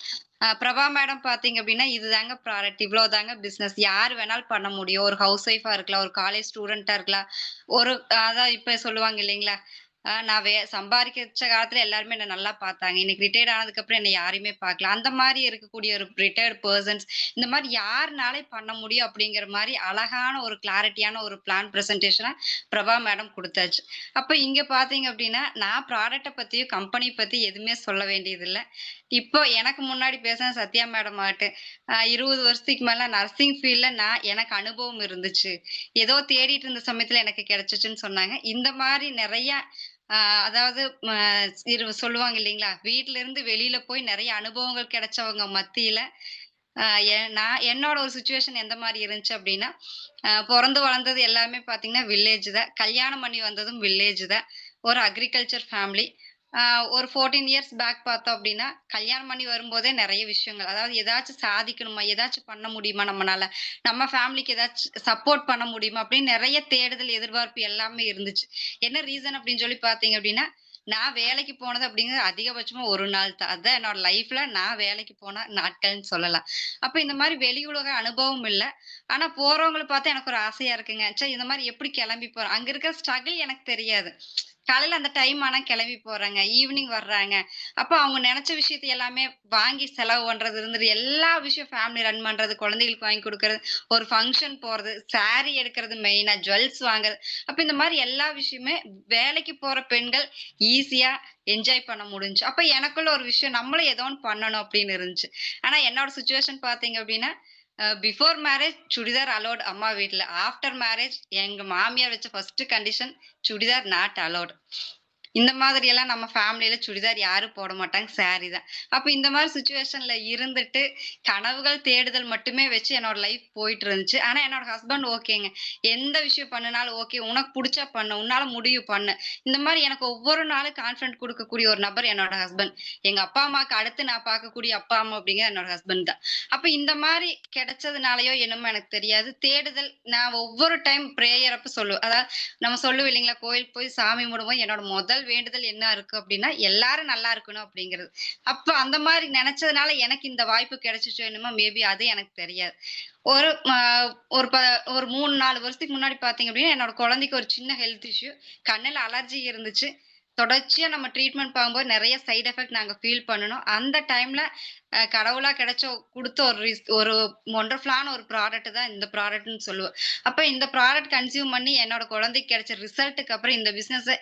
பிரபா மேடம் பாத்தீங்க அப்படின்னா இதுதாங்க ப்ராடக்ட், இவ்வளவுதாங்க பிசினஸ், யார் வேணாலும் பண்ண முடியும். ஒரு ஹவுஸ் ஒய்ஃபா இருக்கலாம், ஒரு காலேஜ் ஸ்டூடெண்டா இருக்கலாம், ஒரு அதான் இப்ப சொல்லுவாங்க இல்லைங்களா, நான் சம்பாதிச்ச காலத்துல எல்லாருமே என்ன நல்லா பார்த்தாங்க, இன்னைக்கு ரிட்டையர்ட் ஆனதுக்கு அப்புறம் என்ன யாரையுமே பார்க்கல, அந்த மாதிரி இருக்கக்கூடிய ஒரு ரிட்டையர்ட் பர்சன்ஸ், இந்த மாதிரி யாருனாலே பண்ண முடியும் அப்படிங்கிற மாதிரி அழகான ஒரு கிளாரிட்டியான ஒரு பிளான் பிரசன்டேஷனை பிரபா மேடம் கொடுத்தாச்சு. அப்ப இங்க பாத்தீங்க அப்படின்னா நான் ப்ராடக்ட பத்தியும் கம்பெனி பத்தி எதுவுமே சொல்ல வேண்டியது இல்லை. இப்போ எனக்கு முன்னாடி பேசின சத்யா மேடம் ஆகட்டும், 20 வருஷத்துக்கு மேல நர்சிங் ஃபீல்ட்ல எனக்கு அனுபவம் இருந்துச்சு, ஏதோ தேடிட்டு இருந்த சமயத்துல எனக்கு கிடைச்சிச்சுன்னு சொன்னாங்க. இந்த மாதிரி நிறைய அதாவது சொல்லுவாங்க இல்லைங்களா, வீட்டுல இருந்து வெளியில போய் நிறைய அனுபவங்கள் கிடைச்சவங்க மத்தியில நான் என்னோட ஒரு சுச்சுவேஷன் எந்த மாதிரி இருந்துச்சு அப்படின்னா, பிறந்து வளர்ந்தது எல்லாமே பாத்தீங்கன்னா வில்லேஜ் தான், கல்யாணம் பண்ணி வந்ததும் வில்லேஜ் தான், ஒரு அக்ரிகல்ச்சர் ஃபேமிலி. ஒரு 14 இயர்ஸ் பேக் பார்த்தோம் அப்படின்னா கல்யாணம் பண்ணி வரும்போதே நிறைய விஷயங்கள், அதாவது ஏதாச்சும் சாதிக்கணுமா, ஏதாச்சும் பண்ண முடியுமா நம்மளால, நம்ம ஃபேமிலிக்கு ஏதாச்சும் சப்போர்ட் பண்ண முடியுமா அப்படின்னு நிறைய தேடுதல் எதிர்பார்ப்பு எல்லாமே இருந்துச்சு. என்ன ரீசன் அப்படின்னு சொல்லி பாத்தீங்க அப்படின்னா, நான் வேலைக்கு போனது அப்படிங்கிறது அதிகபட்சமா ஒரு நாள் தான், அதான் என்னோட லைஃப்ல நான் வேலைக்கு போன நாட்கள்னு சொல்லலாம். அப்ப இந்த மாதிரி வெளி உலக அனுபவம் இல்லை, ஆனா போறவங்களை பார்த்தா எனக்கு ஒரு ஆசையா இருக்குங்க, சே இந்த மாதிரி எப்படி கிளம்பி போறோம், அங்க இருக்கிற ஸ்ட்ரகிள் எனக்கு தெரியாது. காலையில அந்த டைம் ஆனா கிளம்பி போறாங்க, ஈவினிங் வர்றாங்க, அப்ப அவங்க நினைச்ச விஷயத்தை எல்லாமே வாங்கி செலவு பண்றது இருந்துட்டு எல்லா விஷயம், ஃபேமிலி ரன் பண்றது, குழந்தைகளுக்கு வாங்கி கொடுக்கறது, ஒரு ஃபங்க்ஷன் போறது, சாரி எடுக்கிறது, மெயினா ஜுவல்ஸ் வாங்குறது, அப்ப இந்த மாதிரி எல்லா விஷயமே வேலைக்கு போற பெண்கள் ஈஸியா என்ஜாய் பண்ண முடிஞ்சு. அப்ப எனக்குள்ள ஒரு விஷயம், நம்மளும் ஏதோ ஒன்று பண்ணணும் அப்படின்னு இருந்துச்சு. ஆனா என்னோட சுச்சுவேஷன் பாத்தீங்க அப்படின்னா, பிஃபோர் மேரேஜ் சுடிதார் அலோட் அம்மா வீட்ல, ஆஃப்டர் மேரேஜ் எங்க மாமியார் வச்ச first condition churidar not allowed. இந்த மாதிரி எல்லாம் நம்ம ஃபேமிலியில சுடிதார் யாரும் போட மாட்டாங்க, சாரி தான். அப்ப இந்த மாதிரி சுச்சுவேஷன்ல இருந்துட்டு கனவுகள் தேடுதல் மட்டுமே வச்சு என்னோட லைஃப் போயிட்டு இருந்துச்சு. ஆனா என்னோட ஹஸ்பண்ட் ஓகேங்க, எந்த விஷயம் பண்ணினாலும் ஓகே, உனக்கு பிடிச்சா பண்ணு, உன்னால முடியும் பண்ணு, இந்த மாதிரி எனக்கு ஒவ்வொரு நாளும் கான்ஃபிடன்ட் கொடுக்கக்கூடிய ஒரு நபர் என்னோட ஹஸ்பண்ட். எங்க அப்பா அம்மாக்கு அடுத்து நான் பார்க்கக்கூடிய அப்பா அம்மா அப்படிங்கிற என்னோட ஹஸ்பண்ட் தான். அப்ப இந்த மாதிரி கிடைச்சதுனாலயோ என்னமோ எனக்கு தெரியாது, தேடுதல் நான் ஒவ்வொரு டைம் பிரேயர் அப்ப சொல்லுவேன், அதாவது நம்ம சொல்லுவோம் இல்லைங்களா, கோயிலுக்கு போய் சாமி கும்பிடுவோம், என்னோட முதல் வேண்டுதல் என்ன இருக்கு அப்படின்னா எல்லாரும் நல்லா இருக்கணும் அப்படிங்கிறது. அப்ப அந்த மாதிரி நினைச்சதுனால எனக்கு இந்த வாய்ப்பு கிடைச்சிச்சோ என்னமோ, மேபி அது எனக்கு தெரியாது. ஒரு ஒரு 3-4 வருஷத்துக்கு முன்னாடி பாத்தீங்க அப்படின்னா என்னோட குழந்தைக்கு ஒரு சின்ன ஹெல்த் இஷ்யூ, கண்ணுல அலர்ஜி இருந்துச்சு, தொடர்ச்சியா நம்ம ட்ரீட்மெண்ட் பார்க்கும்போது நிறைய சைடு எஃபெக்ட் நாங்க ஃபீல் பண்ணணும். அந்த டைம்ல கடவுளா கிடைச்ச கொடுத்த ஒரு ஒண்டர்ஃபுல்லான ஒரு ப்ராடக்ட் தான் இந்த ப்ராடக்ட்னு சொல்லுவேன். அப்ப இந்த ப்ராடக்ட் கன்சியூம் பண்ணி என்னோட குழந்தைக்கு கிடைச்ச ரிசல்ட்டுக்கு அப்புறம் இந்த பிசினஸ்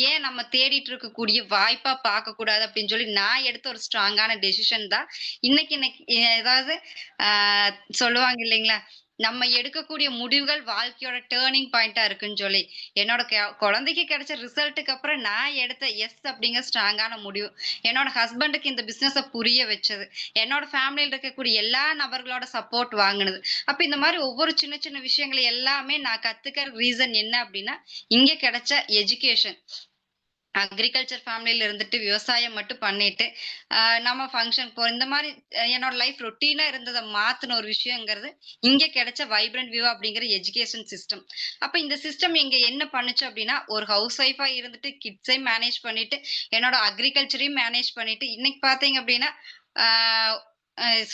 ஏன் நம்ம தேடிட்டு இருக்கக்கூடிய வாய்ப்பா பார்க்க கூடாது அப்படின்னு சொல்லி நான் எடுத்த ஒரு ஸ்ட்ராங்கான டெசிஷன் தான் இன்னைக்கு ஏதாவது சொல்லுவாங்க இல்லைங்களா, நம்ம எடுக்கக்கூடிய முடிவுகள் வாழ்க்கையோட டேர்னிங் பாயிண்டா இருக்குன்னு சொல்லி என்னோட குழந்தைக்கு கிடைச்ச ரிசல்ட்டுக்கு அப்புறம் நான் எடுத்த எஸ் அப்படிங்கிற ஸ்ட்ராங்கான முடிவு என்னோட ஹஸ்பண்டுக்கு இந்த பிசினஸ புரிய வச்சது, என்னோட ஃபேமிலியில இருக்கக்கூடிய எல்லா நபர்களோட சப்போர்ட் வாங்கினது. அப்ப இந்த மாதிரி ஒவ்வொரு சின்ன சின்ன விஷயங்களை எல்லாமே நான் கத்துக்கிற ரீசன் என்ன அப்படின்னா, இங்க கிடைச்ச எஜுகேஷன். அக்ரிகல்ச்சர் ஃபேமிலியில இருந்துட்டு விவசாயம் மட்டும் பண்ணிட்டு நம்ம ஃபங்க்ஷன் போறோம், இந்த மாதிரி என்னோட லைஃப் ரொட்டீனா இருந்ததை மாத்தின ஒரு விஷயங்கிறது இங்க கிடைச்ச வைப்ரண்ட் வியூ அப்படிங்கிற எஜுகேஷன் சிஸ்டம். அப்ப இந்த சிஸ்டம் இங்க என்ன பண்ணுச்சு அப்படின்னா, ஒரு ஹவுஸ் ஒய்ஃபா இருந்துட்டு கிட்ஸையும் மேனேஜ் பண்ணிட்டு என்னோட அக்ரிகல்ச்சரையும் மேனேஜ் பண்ணிட்டு இன்னைக்கு பாத்தீங்க அப்படின்னா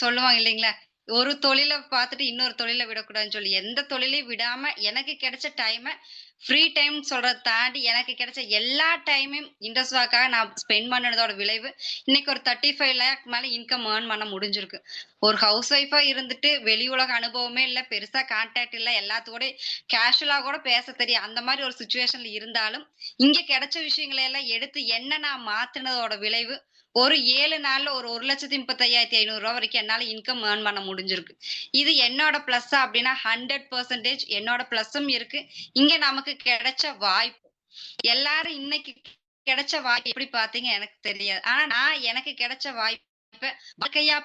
சொல்லுவாங்க இல்லைங்களா, ஒரு தொழிலை பார்த்துட்டு இன்னொரு தொழிலை விடக்கூடாதுன்னு சொல்லி எந்த தொழிலையும் விடாம எனக்கு கிடைச்ச டைமை ஃப்ரீ டைம் சொல்றதை தாண்டி எனக்கு கிடைச்ச எல்லா டைமையும் இண்டஸ்ட்ரிக்காக நான் ஸ்பெண்ட் பண்ணதோட விளைவு இன்னைக்கு ஒரு 35 லேக் மேல இன்கம் ஏர்ன் பண்ண முடிஞ்சிருக்கு. ஒரு ஹவுஸ் ஒய்ஃபா இருந்துட்டு வெளி உலக அனுபவமே இல்லை, பெருசா கான்டாக்ட் இல்லை, எல்லாத்தோட கேஷுவலா கூட பேச தெரியும், அந்த மாதிரி ஒரு சுச்சுவேஷன்ல இருந்தாலும் இங்க கிடைச்ச விஷயங்களை எல்லாம் எடுத்து என்ன நான் மாத்தினதோட விளைவு ஒரு 7 நாள்ல ஒரு 1,35,500 வரைக்கும் என்னால இன்கம் ஏர்ன் பண்ண முடிஞ்சிருக்கு. இது என்னோட பிளஸ் அப்படின்னா 100% என்னோட பிளஸும் இருக்கு. இங்க நமக்கு கிடைச்ச வாய்ப்பு, எல்லாரும் இன்னைக்கு கிடைச்ச வாய்ப்பு எப்படி பாத்தீங்க எனக்கு தெரியாது, ஆனா நான் எனக்கு கிடைச்ச வாய்ப்பை வாழ்க்கையா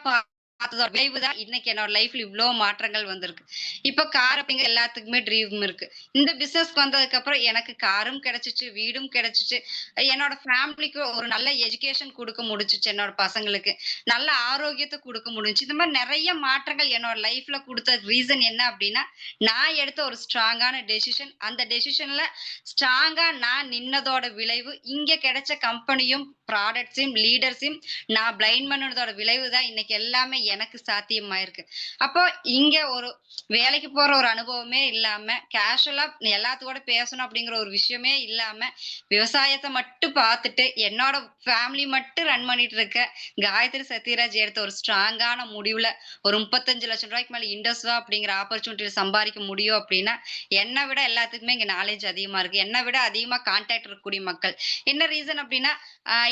பார்த்ததோட விளைவு தான் இன்னைக்கு என்னோட லைஃப்ல இவ்வளவு மாற்றங்கள் வந்திருக்கு. இப்ப கார் அப்படிங்கிற எல்லாத்துக்குமே ட்ரீம் இருக்கு. இந்த பிசினஸ்க்கு வந்ததுக்கு அப்புறம் எனக்கு காரும் கிடைச்சிச்சு, வீடும் கிடைச்சிச்சு. என்னோட ஃபேமிலிக்கு ஒரு நல்ல எஜுகேஷன் கொடுக்க முடிஞ்சுச்சு, என்னோட பசங்களுக்கு நல்ல ஆரோக்கியத்தை கொடுக்க முடிஞ்சுச்சு. இந்த மாதிரி நிறைய மாற்றங்கள் என்னோட லைஃப்ல கொடுத்த ரீசன் என்ன அப்படின்னா, நான் எடுத்த ஒரு ஸ்ட்ராங்கான டெசிஷன். அந்த டெசிஷன்ல ஸ்ட்ராங்கா நான் நின்னதோட விளைவு இங்க கிடைச்ச கம்பெனியும் ப்ராடக்ட்ஸையும் லீடர்ஸையும் நான் பிளைண்ட் பண்ணதோட விளைவு தான் இன்னைக்கு எல்லாமே எனக்கு சாத்தியமாயிருக்கு. அப்போ இங்க ஒரு வேலைக்கு போற ஒரு அனுபவமே இல்லாம கேஷுவலா எல்லாத்தோட பேசணும் அப்படிங்கிற ஒரு விஷயமே இல்லாம விவசாயத்தை மட்டும் பார்த்துட்டு என்னோட ஃபேமிலி மட்டும் ரன் பண்ணிட்டு இருக்க காயத்ரி சத்யராஜ் எடுத்த ஒரு ஸ்ட்ராங்கான முடிவுல ஒரு 35 லட்சம் ரூபாய்க்கு மேல இண்டஸ்வா அப்படிங்கிற ஆப்பர்ச்சுனிட்டி சம்பாதிக்க முடியும் அப்படின்னா என்னை விட எல்லாத்துக்குமே இங்க நாலேஜ் அதிகமா இருக்கு. என்னை விட அதிகமா கான்டாக்ட் இருக்கக்கூடிய மக்கள். என்ன ரீசன் அப்படின்னா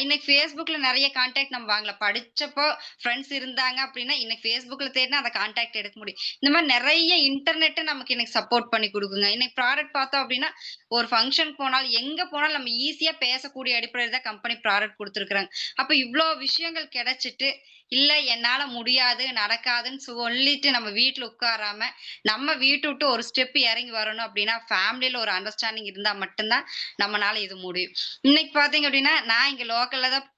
இன்னைக்கு ஃபேஸ்புக்ல நிறைய கான்டாக்ட் நம்ம வாங்கல. படிச்சப்போ ஃப்ரெண்ட்ஸ் இருந்தாங்க அப்படின்னா இன்னைக்கு ஃபேஸ்புக்ல தேடினா அந்த கான்டாக்ட் எடுக்க முடியும். இந்த மாதிரி நிறைய இன்டர்நெட் நமக்கு இன்னைக்கு சப்போர்ட் பண்ணி கொடுக்குங்க. இன்னைக்கு ப்ராடக்ட் பார்த்தோம் அப்படின்னா ஒரு ஃபங்க்ஷன் போனாலும் எங்க போனாலும் நம்ம ஈஸியா பேசக்கூடிய அடிப்படையில் தான் கம்பெனி ப்ராடக்ட் கொடுத்துருக்காங்க. அப்ப இவ்வளோ விஷயங்கள் கிடைச்சிட்டு இல்ல என்னால முடியாது நடக்காதுன்னு சொல்லிட்டு நம்ம வீட்டுல உட்காராம நம்ம வீட்டு விட்டு ஒரு ஸ்டெப் இறங்கி வரணும் அப்படின்னா ஃபேமிலியில ஒரு அண்டர்ஸ்டாண்டிங் இருந்தா மட்டும்தான் நம்மளால இது முடியும். இன்னைக்கு பாத்தீங்க அப்படின்னா நான் இங்க லோக்கல்ல தான்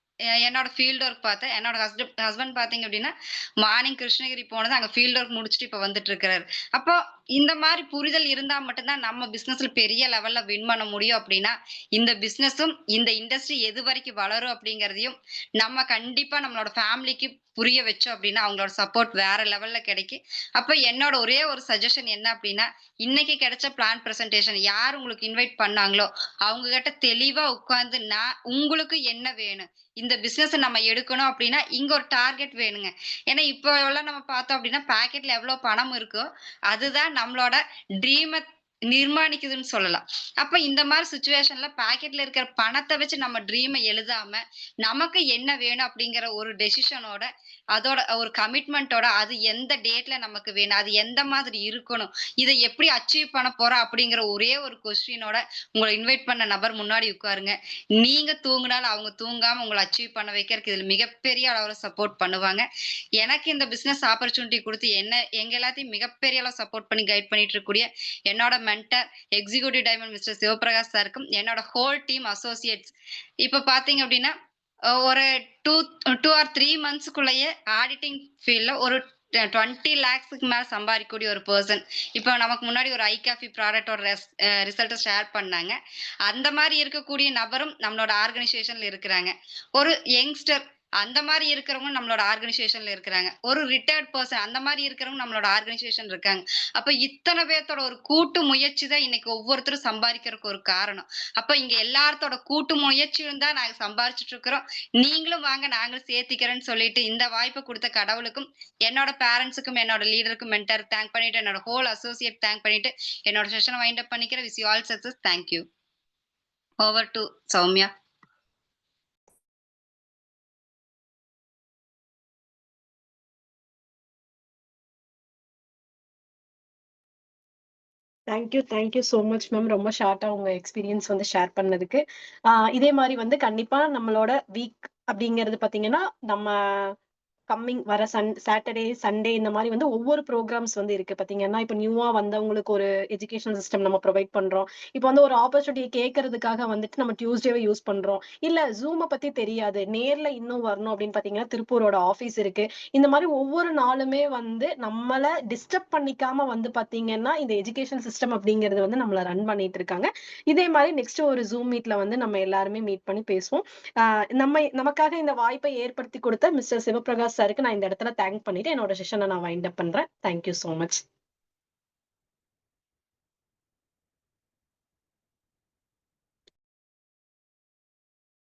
என்னோட ஃபீல்ட் ஒர்க் பார்த்தேன். என்னோட ஹஸ்பண்ட் பாத்தீங்க அப்படின்னா மார்னிங் கிருஷ்ணகிரி போனது அங்க ஃபீல்ட் ஒர்க் முடிச்சுட்டு இப்ப வந்துட்டு இருக்கிறாரு. அப்போ இந்த மாதிரி புரிதல் இருந்தா மட்டும்தான் நம்ம பிசினஸ்ல பெரிய லெவல்ல வின் பண்ண முடியும். அப்படின்னா இந்த பிசினஸும் இந்த இண்டஸ்ட்ரி எது வரைக்கும் வளரும் அப்படிங்கறதையும் நம்ம கண்டிப்பா நம்மளோட ஃபேமிலிக்கு புரிய வச்சோம் அப்படின்னா அவங்களோட சப்போர்ட் வேற லெவல்ல கிடைக்கும். அப்ப என்னோட ஒரே ஒரு சஜஷன் என்ன அப்படின்னா இன்னைக்கு கிடைச்ச பிளான் பிரசன்டேஷன் யார் உங்களுக்கு இன்வைட் பண்ணாங்களோ அவங்க கிட்ட தெளிவா உட்கார்ந்து நான் உங்களுக்கு என்ன வேணும், இந்த பிசினஸ் நம்ம எடுக்கணும் அப்படின்னா இங்க ஒரு டார்கெட் வேணுங்க. ஏன்னா இப்போ எல்லாம் நம்ம பார்த்தோம் அப்படின்னா பாக்கெட்ல எவ்வளவு பணம் இருக்கோ அதுதான் நம்மளோட ட்ரீமை நிர்மாணிக்குதுன்னு சொல்லலாம். அப்ப இந்த மாதிரி சுச்சுவேஷன்ல பாக்கெட்ல இருக்கிற பணத்தை வச்சு நம்ம ட்ரீமை எழுதாம நமக்கு என்ன வேணும் அப்படிங்கிற ஒரு டெசிஷனோட அதோட ஒரு கமிட்மெண்டோட அது எந்த டேட்ல நமக்கு வேணும், அது எந்த மாதிரி இருக்கணும், இதை எப்படி அச்சீவ் பண்ண போறோம் அப்படிங்கிற ஒரே ஒரு கொஸ்டினோட உங்களை இன்வைட் பண்ண நபர் முன்னாடி உட்காருங்க. நீங்க தூங்குனாலும் அவங்க தூங்காம உங்களை அச்சீவ் பண்ண வைக்கிறதுக்கு இதுல மிகப்பெரிய அளவுல சப்போர்ட் பண்ணுவாங்க. எனக்கு இந்த பிசினஸ் ஆப்பர்ச்சுனிட்டி கொடுத்து எங்க எல்லாத்தையும் மிகப்பெரிய அளவு சப்போர்ட் பண்ணி கைட் பண்ணிட்டு இருக்கக்கூடிய என்னோட mentor executive diamond mister Sivaprakash சாருக்கும் என்னோட ஹோல் டீம் அசோசியேட்ஸ் இப்ப பாத்தீங்க அப்படின்னா ஒரு 2 or 3 மந்த்ஸ்க்குள்ளேயே ஆடிட்டிங் ஃபீல்ட்ல ஒரு 20 lakhsக்கு மேல சம்பாதிக்கக்கூடிய ஒரு பர்சன் இப்போ நமக்கு முன்னாடி ஒரு ஐ காஃபி ப்ராடக்டோட ரிசல்ட்டை ஷேர் பண்ணாங்க. அந்த மாதிரி இருக்கக்கூடிய நபரும் நம்மளோட ஆர்கனைசேஷன்ல இருக்கிறாங்க. ஒரு யங்ஸ்டர் அந்த மாதிரி இருக்கிறவங்க நம்மளோட ஆர்கனைசேஷன்ல இருக்கிறாங்க. ஒரு ரிட்டையர்ட் பர்சன் அந்த மாதிரி இருக்கிறவங்க நம்மளோட ஆர்கனைசேஷன் இருக்காங்க. அப்ப இத்தனை பேர்த்தோட ஒரு கூட்டு முயற்சி தான் இன்னைக்கு ஒவ்வொருத்தரும் சம்பாதிக்கிறதுக்கு ஒரு காரணம். அப்ப இங்க எல்லாத்தோட கூட்டு முயற்சியும் தான் நாங்க சம்பாதிச்சுட்டு இருக்கிறோம். நீங்களும் வாங்க நாங்களும் சேர்த்திக்கிறேன்னு சொல்லிட்டு இந்த வாய்ப்பை கொடுத்த கடவுளுக்கும் என்னோட பேரண்ட்ஸுக்கும் என்னோட லீடருக்கும் மென்டர் தேங்க் பண்ணிட்டு என்னோட ஹோல் அசோசியேட் தேங்க் பண்ணிட்டு என்னோட செஷனை வைண்ட் அப் பண்ணிக்கிறேன். Wish you all success. Thank you. Over to Soumya. Thank you so much ma'am. ரொம்ப ஷார்ட்டா உங்க எக்ஸ்பீரியன்ஸ் வந்து ஷேர் பண்ணதுக்கு. இதே மாதிரி வந்து கண்டிப்பா நம்மளோட வீக் அப்படிங்கிறது பாத்தீங்கன்னா நம்ம கம்மிங் வர சாட்டர்டே சண்டே இந்த மாதிரி வந்து ஒவ்வொரு ப்ரோக்ராம்ஸ் வந்து இருக்கு பாத்தீங்கன்னா. இப்ப நியூவா வந்தவங்களுக்கு ஒரு எஜுகேஷன் சிஸ்டம் நம்ம ப்ரொவைட் பண்றோம். இப்போ வந்து ஒரு ஆப்பர்ச்சுனிட்டியை கேட்கறதுக்காக வந்துட்டு நம்ம டியூஸ்டேவை யூஸ் பண்றோம். இல்ல ஜூமை பத்தி தெரியாது நேர்ல இன்னும் வரணும் அப்படின்னு பாத்தீங்கன்னா திருப்பூரோட ஆபீஸ் இருக்கு. இந்த மாதிரி ஒவ்வொரு நாளுமே வந்து நம்மள டிஸ்டர்ப் பண்ணிக்காம வந்து பாத்தீங்கன்னா இந்த எஜுகேஷன் சிஸ்டம் அப்படிங்கிறது வந்து நம்மள ரன் பண்ணிட்டு இருக்காங்க. இதே மாதிரி நெக்ஸ்ட் ஒரு ஜூம் மீட்ல வந்து நம்ம எல்லாருமே மீட் பண்ணி பேசுவோம். நமக்காக இந்த வாய்ப்பை ஏற்படுத்தி கொடுத்த மிஸ்டர் சிவபிரகாஷ் சாருக்கு நான் இந்த இடத்துல தேங்க் பண்ணிட்டு என்னோட செஷனை நான் வைண்ட் அப் பண்றேன். Thank you so much.